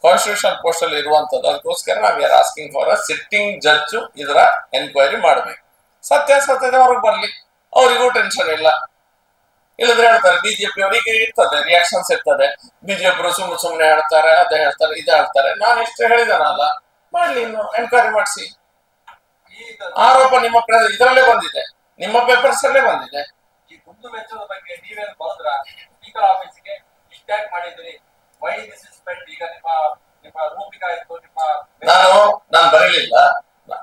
ಕಾನ್ಸ್ಟಿಟ್ಯೂಷನ್ ಪೋಸ್ಟ್ ಅಲ್ಲಿ ಇರುವಂತದ್ದು ಅದಕ್ಕೋಸ್ಕರ ನಾವ್ ಯಾರು asking for a sitting judge ಇದರ ಎನ್ಕ್ವೈರಿ ಮಾಡ್ಬೇಕು ಸತ್ಯಾಸತ್ಯತೆ ಹೊರಗೆ ಬರ್ಲಿ ಅವರಿಗೂ ಟೆನ್ಷನ್ ಇಲ್ಲ ಇಲ್ಲದ್ರೆ ಹೇಳ್ತಾರೆ ಬಿಜೆಪಿ ಅವರಿಗೆ ಇರ್ತದೆ ರಿಯಾಕ್ಷನ್ಸ್ ಇರ್ತದೆ ಬಿಜೆಪಿ ಸುಮ್ಮನೆ ಹೇಳ್ತಾರೆ ಅದೇ ಹೇಳ್ತಾರೆ ಇದೇ ಹೇಳ್ತಾರೆ ನಾನು ಇಷ್ಟು ಹೇಳಿದಾನಲ್ಲ ಮಾಡ್ಲಿ ಇನ್ನು ಎನ್ಕ್ವೈರಿ ಮಾಡಿಸಿ ಆರೋಪ ನಿಮ್ಮ ಇದರಲ್ಲೇ ಬಂದಿದೆ ನಿಮ್ಮ ಪೇಪರ್ಸ್ ಅಲ್ಲೇ ಬಂದಿದೆ ಈ ಗುಂಡು ವೆಚ್ಚದ ಬಗ್ಗೆ ನೀವೇನು ಬರೋದ್ರ ಸ್ಪೀಕರ್ ಆಫೀಸ್ಗೆ ಇಷ್ಟ್ಯಾಕ್ ಮಾಡಿದ್ರಿ ವೈ ದಿಸ್ ಇಸ್ ಸ್ಪೆಂಡ್ ಈಗ ನಿಮ್ಮ ರೂಪಿಕಾ ಇತ್ತು ನಾನು ಬರಲಿಲ್ಲ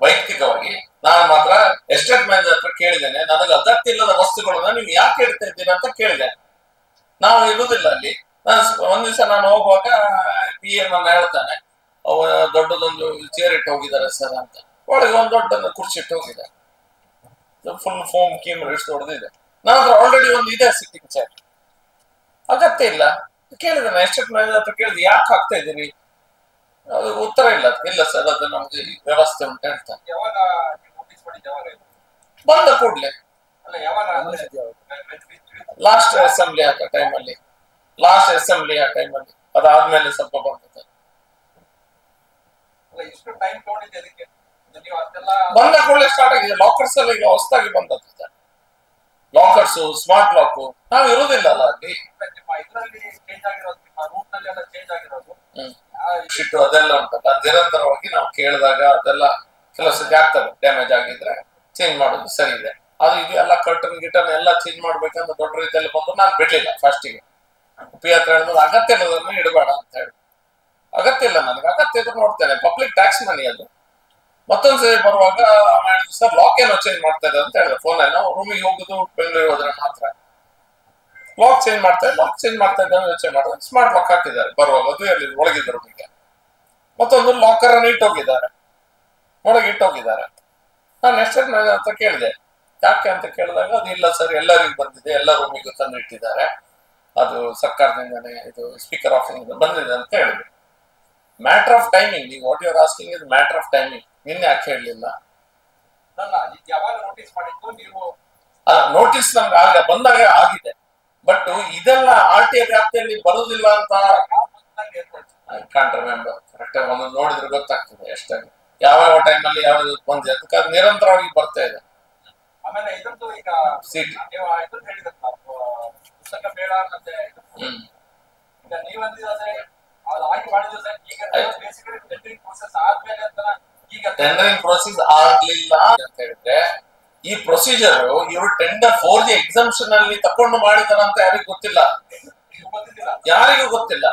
ವೈಯಕ್ತಿಕವಾಗಿ ನಾನು ಮಾತ್ರ ಎಸ್ಟೇಟ್ ಮ್ಯಾನೇಜರ್ ಹತ್ರ ಕೇಳಿದ್ದೇನೆ ನನಗೆ ಅಗತ್ಯ ಇಲ್ಲದ ವಸ್ತುಗಳನ್ನ ನೀವು ಯಾಕೆ ಹೇಳ್ತಾ ಇದ್ದೀರಾ ಅಂತ ಕೇಳಿದೆ ನಾವು ಇರುವುದಿಲ್ಲ ಅಲ್ಲಿ ನಾನು ಒಂದ್ ದಿವಸ ನಾನು ಹೋಗುವಾಗ ಪಿ ಎಂ ಅನ್ನ ಹೇಳ್ತಾನೆ ಅವ ದೊಡ್ಡದೊಂದು ಚೇರ್ ಇಟ್ಟು ಹೋಗಿದ್ದಾರೆ ಸರ್ ಅಂತ ಒಳಗೆ ಒಂದ್ ದೊಡ್ಡ ಕುರ್ಚಿ ಇಟ್ಟು ಹೋಗಿದ್ದಾರೆ ಫುಲ್ ಫೋಮ್ ಕೀಮ್ ಇಷ್ಟು ಹೊಡೆದಿದೆ ನನ್ನ ಹತ್ರ ಆಲ್ರೆಡಿ ಒಂದು ಇದೆ ಸಿಟ್ಟಿಂಗ್ ಚೇರ್ ಅಗತ್ಯ ಇಲ್ಲ ಕೇಳಿದೆ ಎಸ್ಟೇಟ್ ಮ್ಯಾನೇಜರ್ ಹತ್ರ ಕೇಳಿದೆ ಯಾಕೆ ಹಾಕ್ತಾ ಇದ್ದೀರಿ ಅದು ಉತ್ತರ ಇಲ್ಲ ಇಲ್ಲ ಸರ್ ಅದು ನಮ್ಗೆ ವ್ಯವಸ್ಥೆ ಅಂತ ಹೇಳ್ತಾನೆ ಬಂದ ಕೂಡ್ಲೆ ಲಾಸ್ಟ್ ಅಸೆಂಬ್ಲಿ ಆದ ಟೈಮಲ್ಲಿ ಅದಾದ್ಮೇಲೆ ಸ್ವಲ್ಪ ಬಂದ ಬಂದ ಕೂಡಲೇ ಸ್ಟಾರ್ಟ್ ಆಗಿದೆ ಲಾಕರ್ಸ್ ಅಲ್ಲಿ ಈಗ ಹೊಸದಾಗಿ ಬಂದದ್ದು ಲಾಕರ್ಸ್ ಸ್ಮಾರ್ಟ್ ಲಾಕ್ ನಾವ್ ಇರುವುದಿಲ್ಲ ಅಲ್ಲ ಅಲ್ಲಿ ಶಿಟ್ಟು ಅದೆಲ್ಲ ಉಂಟಲ್ಲ ನಿರಂತರವಾಗಿ ನಾವು ಕೇಳಿದಾಗ ಅದೆಲ್ಲ ಕೆಲವು ಸತಿ ಆಗ್ತದೆ ಡ್ಯಾಮೇಜ್ ಆಗಿದ್ರೆ ಚೇಂಜ್ ಮಾಡೋದು ಸರಿ ಇದೆ ಅದು ಇದು ಎಲ್ಲ ಕರ್ಟನ್ ಗಿಟನ್ ಎಲ್ಲ ಚೇಂಜ್ ಮಾಡ್ಬೇಕಂತ ದೊಡ್ಡ ರೀತಿಯಲ್ಲಿ ಬಂದು ನಾನು ಬಿಡ್ಲಿಲ್ಲ ಫಸ್ಟಿಗೆ ಪಿ ಹತ್ರ ಹೇಳಿದ್ರು ಅಗತ್ಯ ಇಲ್ಲದನ್ನು ಇಡಬೇಡ ಅಂತ ಹೇಳಿ ಅಗತ್ಯ ಇಲ್ಲ ನನಗೆ ಅಗತ್ಯ ಇದ್ರೆ ನೋಡ್ತೇನೆ ಪಬ್ಲಿಕ್ ಟ್ಯಾಕ್ಸ್ ಮನಿ ಅದು ಮತ್ತೊಂದ್ಸರಿ ಬರುವಾಗ ಸರ್ ಲಾಕ್ ಏನೋ ಚೇಂಜ್ ಮಾಡ್ತಾ ಇದೆ ಅಂತ ಹೇಳಿದೆ ಫೋನ್ ನಾವು ರೂಮಿಗೆ ಹೋಗುದು ಬೆಂಗಳೂರಿಗೆ ಹೋದ್ರೆ ಮಾತ್ರ ಲಾಕ್ ಚೇಂಜ್ ಮಾಡ್ತಾ ಇದ್ದಾರೆ ಯೋಚನೆ ಮಾಡಿದ್ರೆ ಸ್ಮಾರ್ಟ್ ಲಾಕ್ ಹಾಕಿದ್ದಾರೆ ಬರುವಾಗ ಅದು ಎಲ್ಲಿ ಒಳಗಿದ್ದ ರೂಮಿಗೆ ಮತ್ತೊಂದು ಲಾಕರ್ ಅನ್ನು ಇಟ್ಟೋಗಿದ್ದಾರೆ ಒಳಗೆ ಇಟ್ಟೋಗಿದ್ದಾರೆ ನಾನು ಎಸ್ಟೇಟ್ ಮ್ಯಾನೇಜರ್ ಅಂತ ಕೇಳಿದೆ ಯಾಕೆ ಅಂತ ಕೇಳಿದಾಗ ಅದು ಇಲ್ಲ ಸರ್ ಎಲ್ಲರಿಗೂ ಬಂದಿದೆ ಎಲ್ಲ ರೂಮಿಗೂ ತಂದು ಇಟ್ಟಿದ್ದಾರೆ ಅದು ಸರ್ಕಾರದಿಂದನೇ ಇದು ಸ್ಪೀಕರ್ ಆಫೀಸ್ ಬಂದಿದೆ ಅಂತ ಹೇಳಿದ್ರು ಮ್ಯಾಟರ್ ಆಫ್ ಟೈಮಿಂಗ್ ನೀವು what your asking is matter of timing ನಿನ್ನೆ ಯಾಕೆ ಹೇಳಲಿಲ್ಲ ನೋಟಿಸ್ ನಮ್ಗೆ ಆಗ ಬಂದಾಗ ಆಗಿದೆ ಬಟ್ ಇದೆಲ್ಲ ಆರ್ ಟಿ ಐ ವ್ಯಾಪ್ತಿಯಲ್ಲಿ ಬರುವುದಿಲ್ಲ ಅಂತ ಕಾಂಟ್ ರಿಮೆಂಬರ್ ಕರೆಕ್ಟ್ ಆಗಿ ಒಂದು ನೋಡಿದ್ರೆ ಗೊತ್ತಾಗ್ತದೆ ಎಷ್ಟಾಗಿ ಯಾವ ಟೈಮಲ್ಲಿ ಯಾವ ಬಂದಿದೆ ಅದಕ್ಕೆ ಅದು ನಿರಂತರವಾಗಿ ಬರ್ತಾ ಇದೆ ಆಮೇಲೆ ಇದಂತೂ ಈಗ ನೀವು ಇದನ್ನ ಹೇಳಿದ್ರಲ್ಲ ಪುಸ್ತಕ ಬೇಡ ಮತ್ತೆ ಈಗ ನೀವು ಅಂದಿದ್ರೆ ಅದು ಆಯ್ಕೆ ಮಾಡಿದ್ರು ಸರ್ ಈಗ ಬೇಸಿಕಲಿ ಟೆಂಡರಿಂಗ್ ಪ್ರೋಸೆಸ್ ಆದ್ಮೇಲೆ ಅಂತ ಈಗ ಟೆಂಡರಿಂಗ್ ಪ್ರೋಸೆಸ್ ಆಗ್ಲಿಲ್ಲ ಅಂತ ಹೇಳಿದ್ರೆ ಈ ಪ್ರೊಸೀಜರ್ ಇವರು ಟೆಂಡರ್ 4G ಎಕ್ಸಾಮ್ಷನ್ ಅಲ್ಲಿ ತಕೊಂಡು ಮಾಡಿದಾರ ಅಂತ ಯಾರಿಗೂ ಗೊತ್ತಿಲ್ಲ ಯಾರಿಗೂ ಗೊತ್ತಿಲ್ಲ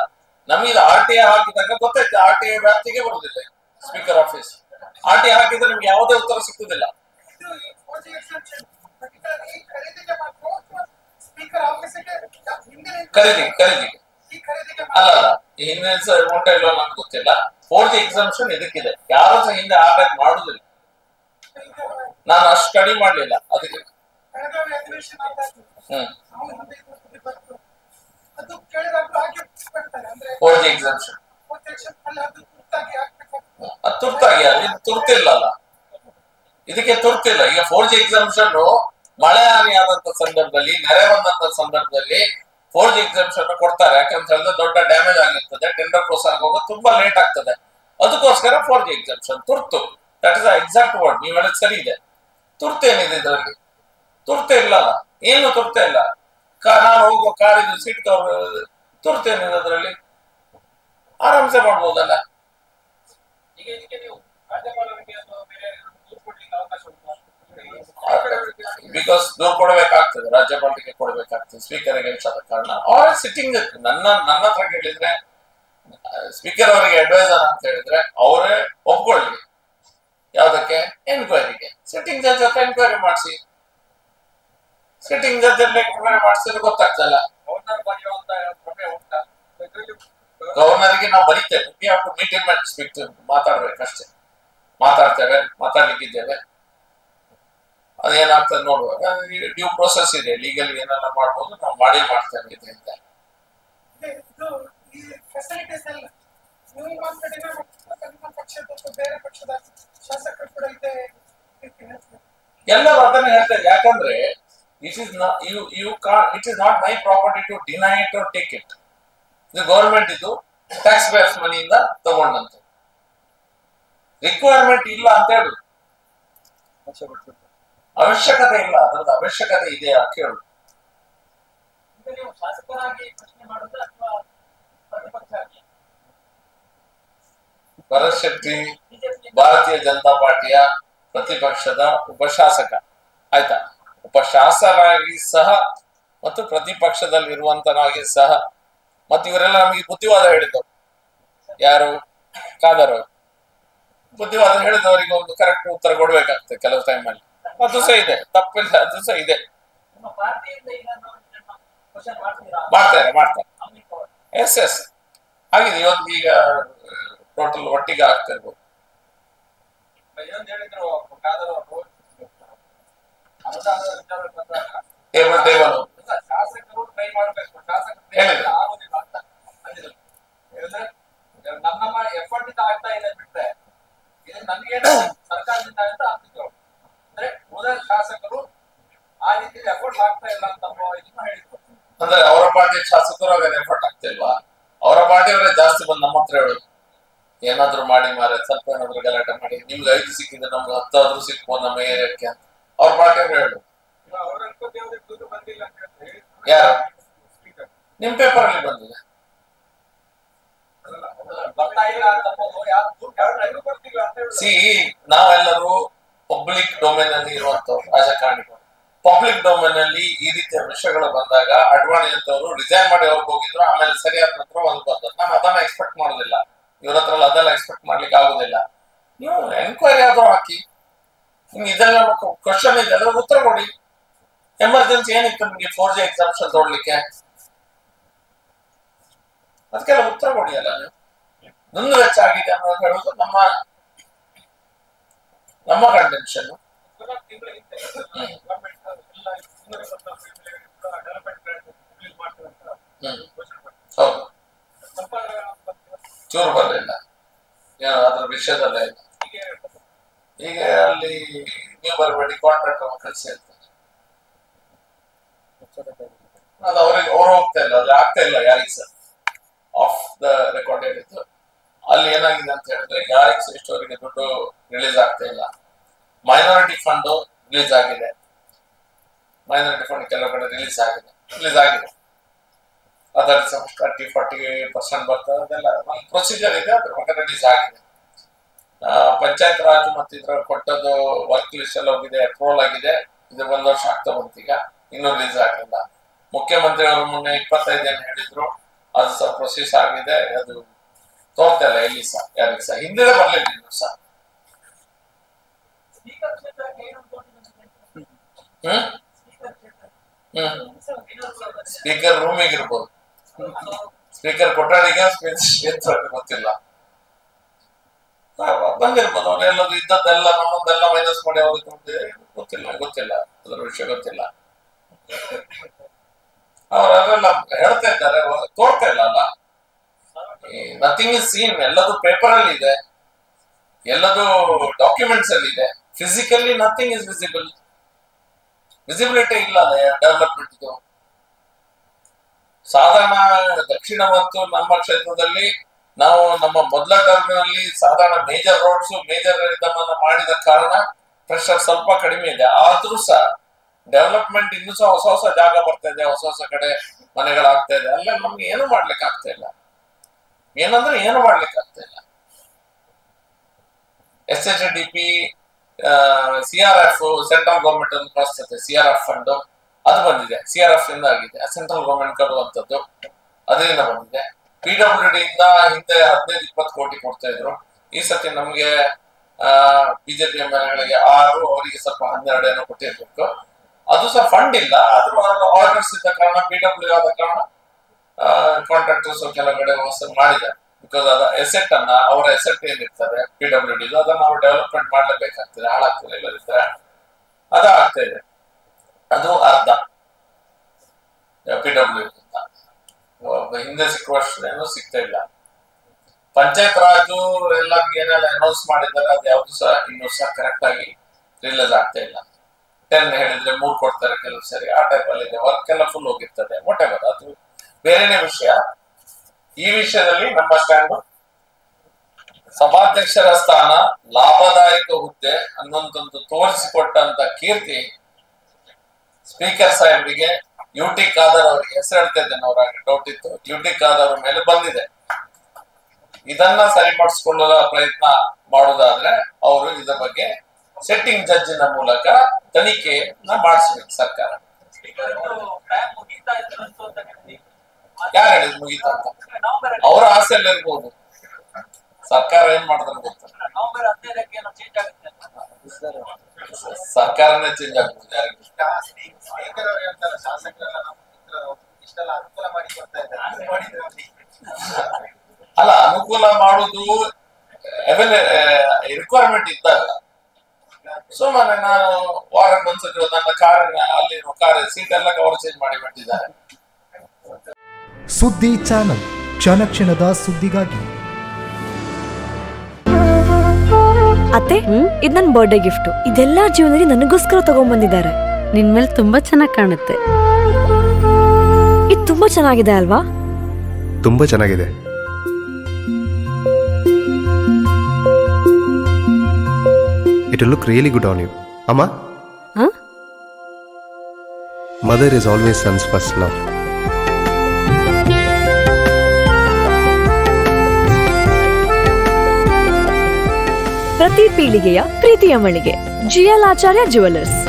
ನಮಗೆ ಆರ್ ಟಿ ಐ ಹಾಕಿದಾಗ ಗೊತ್ತಾಯ್ತು ಆರ್ ಟಿ ಐ ವ್ಯಾಪ್ತಿಗೆ ಬರುದಿಲ್ಲ speaker office R T I ಹಾಕಿದ್ರೆ ನಿಮ್ಗೆ ಯಾವುದೇ ಉತ್ತರ ಸಿಕ್ಕುದಿಲ್ಲ ಖರೀದಿ ಅಲ್ಲ ಹಿಂದಿನ ಉಂಟ ಇಲ್ಲ ನಮ್ಗೆ ಗೊತ್ತಿಲ್ಲ 4G ಎಕ್ಸಾಮ್ಷನ್ ಇದಕ್ಕಿದೆ ಯಾರು ಸಹ ಹಿಂದೆ ಆರ್ಡರ್ ಮಾಡುದಿಲ್ಲ ನಾನು ಅಷ್ಟು ಸ್ಟಡಿ ಮಾಡ್ಲಿಲ್ಲ ಅದಕ್ಕೆ 4G ಎಕ್ಸಾಮ್ಷನ್ ಅದು ತುರ್ತಾಗಿ ಇದು ತುರ್ತಿಲ್ಲಲ್ಲ ಇದಕ್ಕೆ ತುರ್ತಿಲ್ಲ ಈಗ 4G ಎಕ್ಸಾಮ್ಷನ್ ಮಳೆ ಹಾನಿ ಆದಂತ ಸಂದರ್ಭದಲ್ಲಿ ನೆರೆ ಬಂದಂತ ಸಂದರ್ಭದಲ್ಲಿ 4G ಎಕ್ಸಾಮ್ಷನ್ ಕೊಡ್ತಾರೆ ಯಾಕಂತ ಹೇಳಿದ್ರೆ ದೊಡ್ಡ ಡ್ಯಾಮೇಜ್ ಆಗಿರ್ತದೆ ಟೆಂಡರ್ ಪ್ರೋಸೆಸ್ ಆಗೋದು ತುಂಬಾ ಲೇಟ್ ಆಗ್ತದೆ ಅದಕ್ಕೋಸ್ಕರ 4G ಎಕ್ಸಾಮ್ಷನ್ ತುರ್ತು ದಟ್ ಇಸ್ ಎಕ್ಸಾಕ್ಟ್ ವರ್ಡ್ ನೀವು ಹೇಳೋದು ಸರಿ ಇದೆ ತುರ್ತೇನಿದೆ ಇದರಲ್ಲಿ ತುರ್ತೆ ಇಲ್ಲ ಏನು ತುರ್ತೆ ಇಲ್ಲ ನಾನು ಹೋಗುವ ಕಾರಿದು ಸೀಟ್ ಕವರ್ ತುರ್ತೇನಿದೆ ಅದರಲ್ಲಿ ಆರಾಮ್ಸೆ ಮಾಡ್ಬೋದಲ್ಲ ಬಿಕಾಸ್ ದೂರ ಕೊಡಬೇಕಾಗ್ತದೆ ರಾಜ್ಯಪಾಲರಿಗೆ ಕೊಡಬೇಕಾಗ್ತದೆ ಸ್ಪೀಕರ್ಗೆ ಆದ ಕಾರಣ ಅವ್ರ ಸಿಟ್ಟಿಂಗ್ ನನ್ನ ಹತ್ರ ಕೇಳಿದ್ರೆ ಸ್ಪೀಕರ್ ಅವರಿಗೆ ಅಡ್ವೈಸರ್ ಅಂತ ಹೇಳಿದ್ರೆ ಅವರೇ ಒಪ್ಕೊಳ್ಳಿ ಯಾವ್ದಕ್ಕೆ ಎನ್ಕ್ವೈರಿಗೆ ಸಿಟ್ಟಿಂಗ್ ಜಡ್ಜ್ ಹತ್ರ ಎನ್ಕ್ವೈರಿ ಮಾಡಿಸಿ ಸಿಟ್ಟಿಂಗ್ ಜಡ್ಜ್ ಎನ್ಕ್ವೈರಿ ಮಾಡಿಸಿದ್ರೆ ಗೊತ್ತಾಗ್ತಲ್ಲ ಗವರ್ನರ್ಗೆ ನಾವು ಬರೀತೇವೆ ಮೀಟಿಂಗ್ ಮಾಡಿ ಸ್ಪೀಕ್ ಮಾತಾಡ್ಬೇಕಷ್ಟೇ ಮಾತಾಡ್ಲಿಕ್ಕಿದ್ದೇವೆ ಅದೇನಾಗ್ತದೆ ನೋಡುವಾಗ ಡ್ಯೂ ಪ್ರೋಸೆಸ್ ಇದೆ ಲೀಗಲ್ ಏನೆಲ್ಲ ಮಾಡ್ಬೋದು ನಾವು ಮಾಡ್ತೇವೆ ಇದರಿಂದ ಎಲ್ಲರೂ ಅದನ್ನ ಹೇಳ್ತಾರೆ ಯಾಕಂದ್ರೆ It is not you can't. It is not my property to deny it or take it. The government ಇದು ಟ್ಯಾಕ್ಸ್ ಬೇಸ್ ಮನಿಯಿಂದ ತಗೊಂಡಂತ ರಿಕ್ವೈರ್ಮೆಂಟ್ ಇಲ್ಲ ಅಂತ ಹೇಳು. ಅವಶ್ಯಕತೆ ಇಲ್ಲ, ಅದ್ರದ್ದು ಅವಶ್ಯಕತೆ ಇದೆಯಾ ಕೇಳು. ನೀವು ಶಾಸಕರಾಗಿ ಪ್ರಶ್ನೆ ಮಾಡೋದು ಅಥವಾ ಪ್ರತಿಪಕ್ಷ ಆಗಿ? ಭರತ್ ಶೆಟ್ಟಿ ಭಾರತೀಯ ಜನತಾ ಪಾರ್ಟಿಯ ಪ್ರತಿಪಕ್ಷದ ಉಪಶಾಸಕ, ಆಯ್ತಾ? ಉಪಶಾಸಕರಾಗಿ ಸಹ ಮತ್ತು ಪ್ರತಿಪಕ್ಷದಲ್ಲಿರುವಂತನಾಗಿ ಸಹ, ಮತ್ತು ಇವರೆಲ್ಲ ನಮಗೆ ಬುದ್ಧಿವಾದ ಹೇಳಿದವರು. ಯಾರು? ಖಾದರ್ ಅವರು ಬುದ್ಧಿವಾದ ಹೇಳಿದವರಿಗೆ ಒಂದು ಕರೆಕ್ಟ್ ಉತ್ತರ ಕೊಡ್ಬೇಕಾಗ್ತದೆ ಕೆಲವು ಟೈಮ್ ಅಲ್ಲಿ. ಅದು ಸಹ ಇದೆ, ತಪ್ಪಿಲ್ಲ, ಅದು ಸಹ ಇದೆ. ಮಾಡ್ತಾರೆ ಎಸ್ ಆಗಿದೆ. ಇವತ್ತು ಈಗ ಟೋಟಲ್ ಒಟ್ಟಿಗೆ ಆಗ್ತಾ ಇರ್ಬೋದು. ಟೇಬಲ್ ಶಾಸಕರು ಟ್ರೈ ಮಾಡಬೇಕು, ಶಾಸಕರು ಆಗುದಿಲ್ಲ ಅಂತ ಅಂದಿದ್ರು. ನಮ್ಮ ಎಫರ್ಟ್ ಇಂದ ಆಗ್ತಾ ಇದೆ ಬಿಟ್ರೆ ಇದು ನನ್ಗೇನು ಸರ್ಕಾರದಿಂದ ಅಂತ ಅಂತಿದ್ರು. ಅಂದ್ರೆ ಮೊದಲ ಶಾಸಕರು ಆ ರೀತಿ ಎಫರ್ಟ್ ಆಗ್ತಾ ಇಲ್ಲ ಅಂತ ಇದನ್ನ ಹೇಳಿದ್ರು. ಅಂದ್ರೆ ಅವರ ಪಾರ್ಟಿ ಶಾಸಕರು ಆಗ ಎಫರ್ಟ್ ಆಗ್ತಾ ಇಲ್ವಾ? ಅವರ ಪಾರ್ಟಿಯವರೇ ಜಾಸ್ತಿ ಬಂದು ನಮ್ಮ ಹತ್ರ ಹೇಳುದು, ಏನಾದ್ರು ಮಾಡಿ ಮಾರ, ಸ್ವಲ್ಪ ಏನಾದ್ರು ಗಲಾಟೆ ಮಾಡಿ, ನಿಮ್ಗೆ 5 ಸಿಕ್ಕಿದ್ರೆ ನಮ್ಗೆ 10 ಸಿಕ್ಬೋದು ನಮ್ಮ ಏರಿಯಾಕ್ಕೆ ಅಂತ ಅವ್ರ ಪಾರ್ಟಿಯವರು ಹೇಳುದು. ಯಾರು? ನಿಮ್ ಪೇಪರ್ ಅಲ್ಲಿ ಬಂದಿದೆ. ಸಿ, ನಾವೆಲ್ಲರೂ ಪಬ್ಲಿಕ್ ಡೊಮೇನ್ ಅಲ್ಲಿ ಇರುವಂತವ್ರು ರಾಜಕಾರಣಿಗಳು. ಪಬ್ಲಿಕ್ ಡೊಮೇನ್ ಅಲ್ಲಿ ಈ ರೀತಿಯ ವಿಷಯಗಳು ಬಂದಾಗ ಅಡ್ವಾಣಿ ಅಂತವ್ರು ರಿಸೈನ್ ಮಾಡಿ ಅವ್ರಿಗೆ ಹೋಗಿದ್ರು, ಆಮೇಲೆ ಸರಿಯಾದ ನಂತರ ಒಂದು ಬಂದ್ರು. ನಾನು ಅದನ್ನ ಎಕ್ಸ್ಪೆಕ್ಟ್ ಮಾಡೋದಿಲ್ಲ, ಇವ್ರ ಹತ್ರ ಅದೆಲ್ಲ ಎಕ್ಸ್ಪೆಕ್ಟ್ ಮಾಡ್ಲಿಕ್ಕೆ ಆಗುದಿಲ್ಲ. ನೀವು ಎನ್ಕ್ವೈರಿ ಆದ್ರೂ ಹಾಕಿ, ನಿಮ್ಗೆ ಇದೆಲ್ಲ ಕ್ವಶನ್ ಇದೆ ಅದ್ರ ಉತ್ತರ ಕೊಡಿ. ಎಮರ್ಜೆನ್ಸಿ ಏನಿತ್ತು ನಿಮ್ಗೆ 4G ಎಕ್ಸಾಮ್ಷನ್ ತಗೊಳ್ಳಿಕ್ಕೆ? ಅದಕ್ಕೆಲ್ಲ ಉತ್ತರ ಕೊಡಿ. ಅಲ್ಲ ನೀವು ದುಂದು ವೆಚ್ಚ ಆಗಿದೆ ಅನ್ನೋದು ಹೇಳುದು ನಮ್ಮ ಕಂಟೆನ್ಷನ್. ಹೌದು, ಚೂರು ಬರಲಿಲ್ಲ, ಏನು ಅದ್ರ ವಿಷಯದಲ್ಲೇ ಇಲ್ಲ. ಈಗ ಅಲ್ಲಿ ನೀವು ಬರಬೇಡಿ, ಕಾಂಟ್ರಾಕ್ಟ್ ಕಳಿಸಿ ಹೇಳ್ತಾರೆ. ಅದು ಅವ್ರು ಹೋಗ್ತಾ ಇಲ್ಲ, ಅದು ಆಗ್ತಾ ಇಲ್ಲ. ಯಾರಿಗೆ ಸರ್ ಆಫ್ ದ ರೆಕಾರ್ಡ್ ಹೇಳಿದ್ದು ಅಲ್ಲಿ ಏನಾಗಿದೆ ಅಂತ ಹೇಳಿದ್ರೆ, ಯಾರಿಗೆ ಇಷ್ಟವರೆಗೆ ದುಡ್ಡು ರಿಲೀಸ್ ಆಗ್ತಾ ಇಲ್ಲ. ಮೈನಾರಿಟಿ ಫಂಡ್ ರಿಲೀಸ್ ಆಗಿದೆ, ಮೈನಾರಿಟಿ ಫಂಡ್ ಕೆಲವು ಕಡೆ ರಿಲೀಸ್ ಆಗಿದೆ. ಅದರ 30-40% ಬರ್ತದೆ, ಅದೆಲ್ಲ ಪ್ರೊಸೀಜರ್ ಇದೆ, ಅದ್ರ ಬಗ್ಗೆ ರಿಲೀಸ್ ಆಗಿದೆ. ಪಂಚಾಯತ್ ರಾಜ್ ಮತ್ತು ಇದ್ರ ಕೊಟ್ಟದ್ದು ವರ್ಕ್ ಲಿಸ್ಟ್ ಎಲ್ಲ ಹೋಗಿದೆ, ಅಪ್ರೂವಲ್ ಆಗಿದೆ. ಇದು 1 ವರ್ಷ ಆಗ್ತಾ ಬಂತು, ಈಗ ಇನ್ನೂ ರಿಲೀಸ್ ಆಗಿಲ್ಲ. ಮುಖ್ಯಮಂತ್ರಿ ಅವರು ಮೊನ್ನೆ 25 ಜನ ಹೇಳಿದ್ರು, ಅದು ಸಹ ಪ್ರೊಸೆಸ್ ಆಗಿದೆ. ಅದು ತೋರ್ತಾ ಇಲ್ಲ ಎಲ್ಲಿ ಸಹ, ಯಾರಿಗೆ ಸಹ ಹಿಂದೆ ಬರ್ಲಿಲ್ಲ ಇನ್ನು ಸಹ. ಸ್ಪೀಕರ್ ರೂಮಿಗೆ ಇರ್ಬೋದು, ಸ್ಪೀಕರ್ ಕೊಠಡಿಗೆ ಗೊತ್ತಿಲ್ಲ, ಬಂದಿರ್ಬೋದು. ಅವ್ರು ಎಲ್ಲದು ಇದ್ದದ್ದೆಲ್ಲ ನಮ್ಮದೆಲ್ಲ ಮೈನಸ್ ಮಾಡಿ ಅವ್ರಿಗೆ ಗೊತ್ತಿಲ್ಲ ಅದ್ರ ವಿಷಯ ಗೊತ್ತಿಲ್ಲ. ಅವರೆಲ್ಲ ಹೇಳ್ತಾ ಇದ್ದಾರೆ, ತೋರ್ತಾ ಇಲ್ಲ ಅಲ್ಲ. ನಥಿಂಗ್ ಇಸ್ ಸೀನ್, ಎಲ್ಲದು ಪೇಪರ್ ಅಲ್ಲಿ ಇದೆ, ಎಲ್ಲದು ಡಾಕ್ಯುಮೆಂಟ್ಸ್ ಅಲ್ಲಿ ಇದೆ. ಫಿಸಿಕಲಿ ನಥಿಂಗ್ ಇಸ್ ವಿಸಿಬಿಲಿಟಿ ಇಲ್ಲ ಡೆವಲಪ್ಮೆಂಟ್. ಇದು ಸಾಧಾರಣ ದಕ್ಷಿಣ ಮತ್ತು ನಮ್ಮ ಕ್ಷೇತ್ರದಲ್ಲಿ ನಾವು ನಮ್ಮ ಮೊದಲ ಟರ್ಮಿನಲ್ಲಿ ಸಾಧಾರಣ ಮೇಜರ್ ರೋಡ್ಸ್, ಮೇಜರ್ ಇದನ್ನ ಮಾಡಿದ ಕಾರಣ ಪ್ರೆಷರ್ ಸ್ವಲ್ಪ ಕಡಿಮೆ ಇದೆ. ಆದ್ರೂ ಸಹ ಡೆವಲಪ್ಮೆಂಟ್ ಇನ್ನೂ ಸಹ ಹೊಸ ಜಾಗ ಬರ್ತಾ ಇದೆ, ಹೊಸ ಕಡೆ ಮನೆಗಳಾಗ್ತಾ ಇದೆ. ಅಲ್ಲ ನಮ್ಗೆ ಏನು ಮಾಡ್ಲಿಕ್ಕೆ ಆಗ್ತಾ ಇಲ್ಲ, ಏನಂದ್ರೆ ಏನು ಮಾಡ್ಲಿಕ್ಕೆ ಆಗ್ತಾ ಇಲ್ಲ. SHDP, CRF, ಸೆಂಟ್ರಲ್ ಗವರ್ಮೆಂಟ್ ಅನ್ನು ಕಳಿಸ್ತದೆ. CRF ಫಂಡ್ ಅದು ಬಂದಿದೆ, CRF ಇಂದ ಆಗಿದೆ, ಸೆಂಟ್ರಲ್ ಗವರ್ಮೆಂಟ್ ಕೊಡುವಂತದ್ದು ಅದರಿಂದ ಬಂದಿದೆ. PWD ಇಂದ ಹಿಂದೆ 15-20 ಕೋಟಿ ಕೊಡ್ತಾ ಇದ್ರು. ಈ ಸತಿ ನಮ್ಗೆ ಬಿಜೆಪಿ MLAಗಳಿಗೆ 6, ಅವರಿಗೆ ಸ್ವಲ್ಪ 12 ಏನೋ ಕೊಟ್ಟಿರ್ಬೇಕು. ಅದು ಸಹ ಫಂಡ್ ಇಲ್ಲ, ಆದ್ರೂ ಆರ್ಡರ್ಸ್ ಇದ್ದ ಕಾರಣ, PWD ಆದ ಕಾರಣ ಕಾಂಟ್ರಾಕ್ಟರ್ಸ್ ಕೆಲವು ಕಡೆ ಮಾಡಿದ್ದಾರೆ. ಬಿಕಾಸ್ ಅದ ಎಸೆಟ್ ಅನ್ನ, ಅವರ ಎಸೆಟ್ ಏನಿರ್ತದೆ PWD ಅದನ್ನ ನಾವು ಡೆವಲಪ್ಮೆಂಟ್ ಮಾಡ್ಲೇಬೇಕಾಗ್ತದೆ, ಹಾಳಾಗ್ತದೆ ಇಲ್ಲದಿದ್ರೆ. ಅದ ಆಗ್ತಾ ಇದೆ, ಅದು ಅರ್ಧ PWD ಹಿಂದೆ ಸಿಕ್ಕುವಷ್ಟು ಏನೂ ಸಿಗ್ತಾ ಇಲ್ಲ. ಪಂಚಾಯತ್ ರಾಜು ಎಲ್ಲ ಏನೆಲ್ಲ ಅನೌನ್ಸ್ ಮಾಡಿದ್ದಾರೆ, ಅದು ಯಾವ್ದು ಸಹ ಇನ್ನೂ ಸಹ ಕರೆಕ್ಟ್ ಆಗಿ ರಿಲೀಸ್ ಆಗ್ತಾ ಇಲ್ಲ. 10 ಹೇಳಿದ್ರೆ 3 ಕೊಡ್ತಾರೆ ಕೆಲವು ಸರಿ, ಆ ಟೈಪ್ ಅಲ್ಲಿ ಇದೆ. ವರ್ಕ್ ಎಲ್ಲ ಫುಲ್ ಹೋಗಿರ್ತದೆ. ವಾಟ್ ಎವರ್, ಅದು ಬೇರೆನೆ ವಿಷಯ. ಈ ವಿಷಯದಲ್ಲಿ ನಮ್ಮ ಸ್ಟ್ಯಾಂಡ್ ಸಭಾಧ್ಯಕ್ಷರ ಸ್ಥಾನ ಲಾಭದಾಯಕ ಹುದ್ದೆ ಅನ್ನೊಂದು ತೋರಿಸಿಕೊಟ್ಟಂತ ಕೀರ್ತಿ ಸ್ಪೀಕರ್ ಸಾಹೇಬ್ರಿಗೆ, ಯುಟಿ ಖಾದರ್ ಅವರಿಗೆ, ಹೆಸರು ಹೇಳ್ತಾ ಇದ್ದೇನೆ, ಅವರಾಗಿ ಡೌಟ್ ಇತ್ತು, ಯುಟಿ ಖಾದರ್ ಮೇಲೆ ಬಂದಿದೆ. ಇದನ್ನ ಸರಿಪಡಿಸಿಕೊಳ್ಳುವ ಪ್ರಯತ್ನ ಮಾಡುವುದಾದ್ರೆ ಅವರು ಇದರ ಬಗ್ಗೆ ಸೆಟ್ಟಿಂಗ್ ಜಡ್ಜಿನ ಮೂಲಕ ತನಿಖೆಯನ್ನ ಮಾಡಿಸ್ಬೇಕು ಸರ್ಕಾರ. ಯಾರು ಹೇಳಿದ್ ಮುಗೀತಾ ಅಂತ? ಅವರ ಆಸೆ ಎಲ್ಲ ಇರ್ಬೋದು, ಸರ್ಕಾರ ಏನ್ ಮಾಡ್ತಾರೆ ಗೊತ್ತ, ಸರ್ಕಾರನೇ ಚೇಂಜ್ ಆಗ್ಬೋದು. ಅಲ್ಲ, ಅನುಕೂಲ ಮಾಡುದು ರಿಕ್ವೈರ್ಮೆಂಟ್ ಇದ್ದಾಗ ಸುಮ್ಮನೆ ನಾನು ವಾರಕ್ಕೆ ಒಂದ್ಸತಿ ನನ್ನ ಕಾರ್ ಅಲ್ಲಿ ಸೀಟ್ ಎಲ್ಲ ಕವರ್ ಚೇಂಜ್ ಮಾಡಿ ಬಿಟ್ಟಿದ್ದಾರೆ. ಸುದ್ದಿ ಚಾನಲ್, ಕ್ಷಣ ಕ್ಷಣದ ಸುದ್ದಿಗಾಗಿ. ಅತ್ತೆ, ಇದು ನನ್ನ ಬರ್ಡೇ ಗಿಫ್ಟ್. ಇದೆಲ್ಲ ಜೀವನದಲ್ಲಿ ನನಗೋಸ್ಕರ ತಗೊಂಡ್ಬಂದಿದ್ದಾರೆ. ನಿನ್ ಮೇಲೆ ತುಂಬಾ ಚೆನ್ನಾಗಿ ಕಾಣುತ್ತೆ. ಇದು ತುಂಬಾ ಚೆನ್ನಾಗಿದೆ ಅಲ್ವಾ? ತುಂಬಾ ಚೆನ್ನಾಗಿದೆ. It will look really good on you. Amma? Huh? Mother is always son's first love. ಪ್ರತಿ ಪೀಳಿಗೆಯ ಪ್ರೀತಿಯ ಮಳಿಗೆ GL ಆಚಾರ್ಯ ಜುವೆಲ್ಲರ್ಸ್.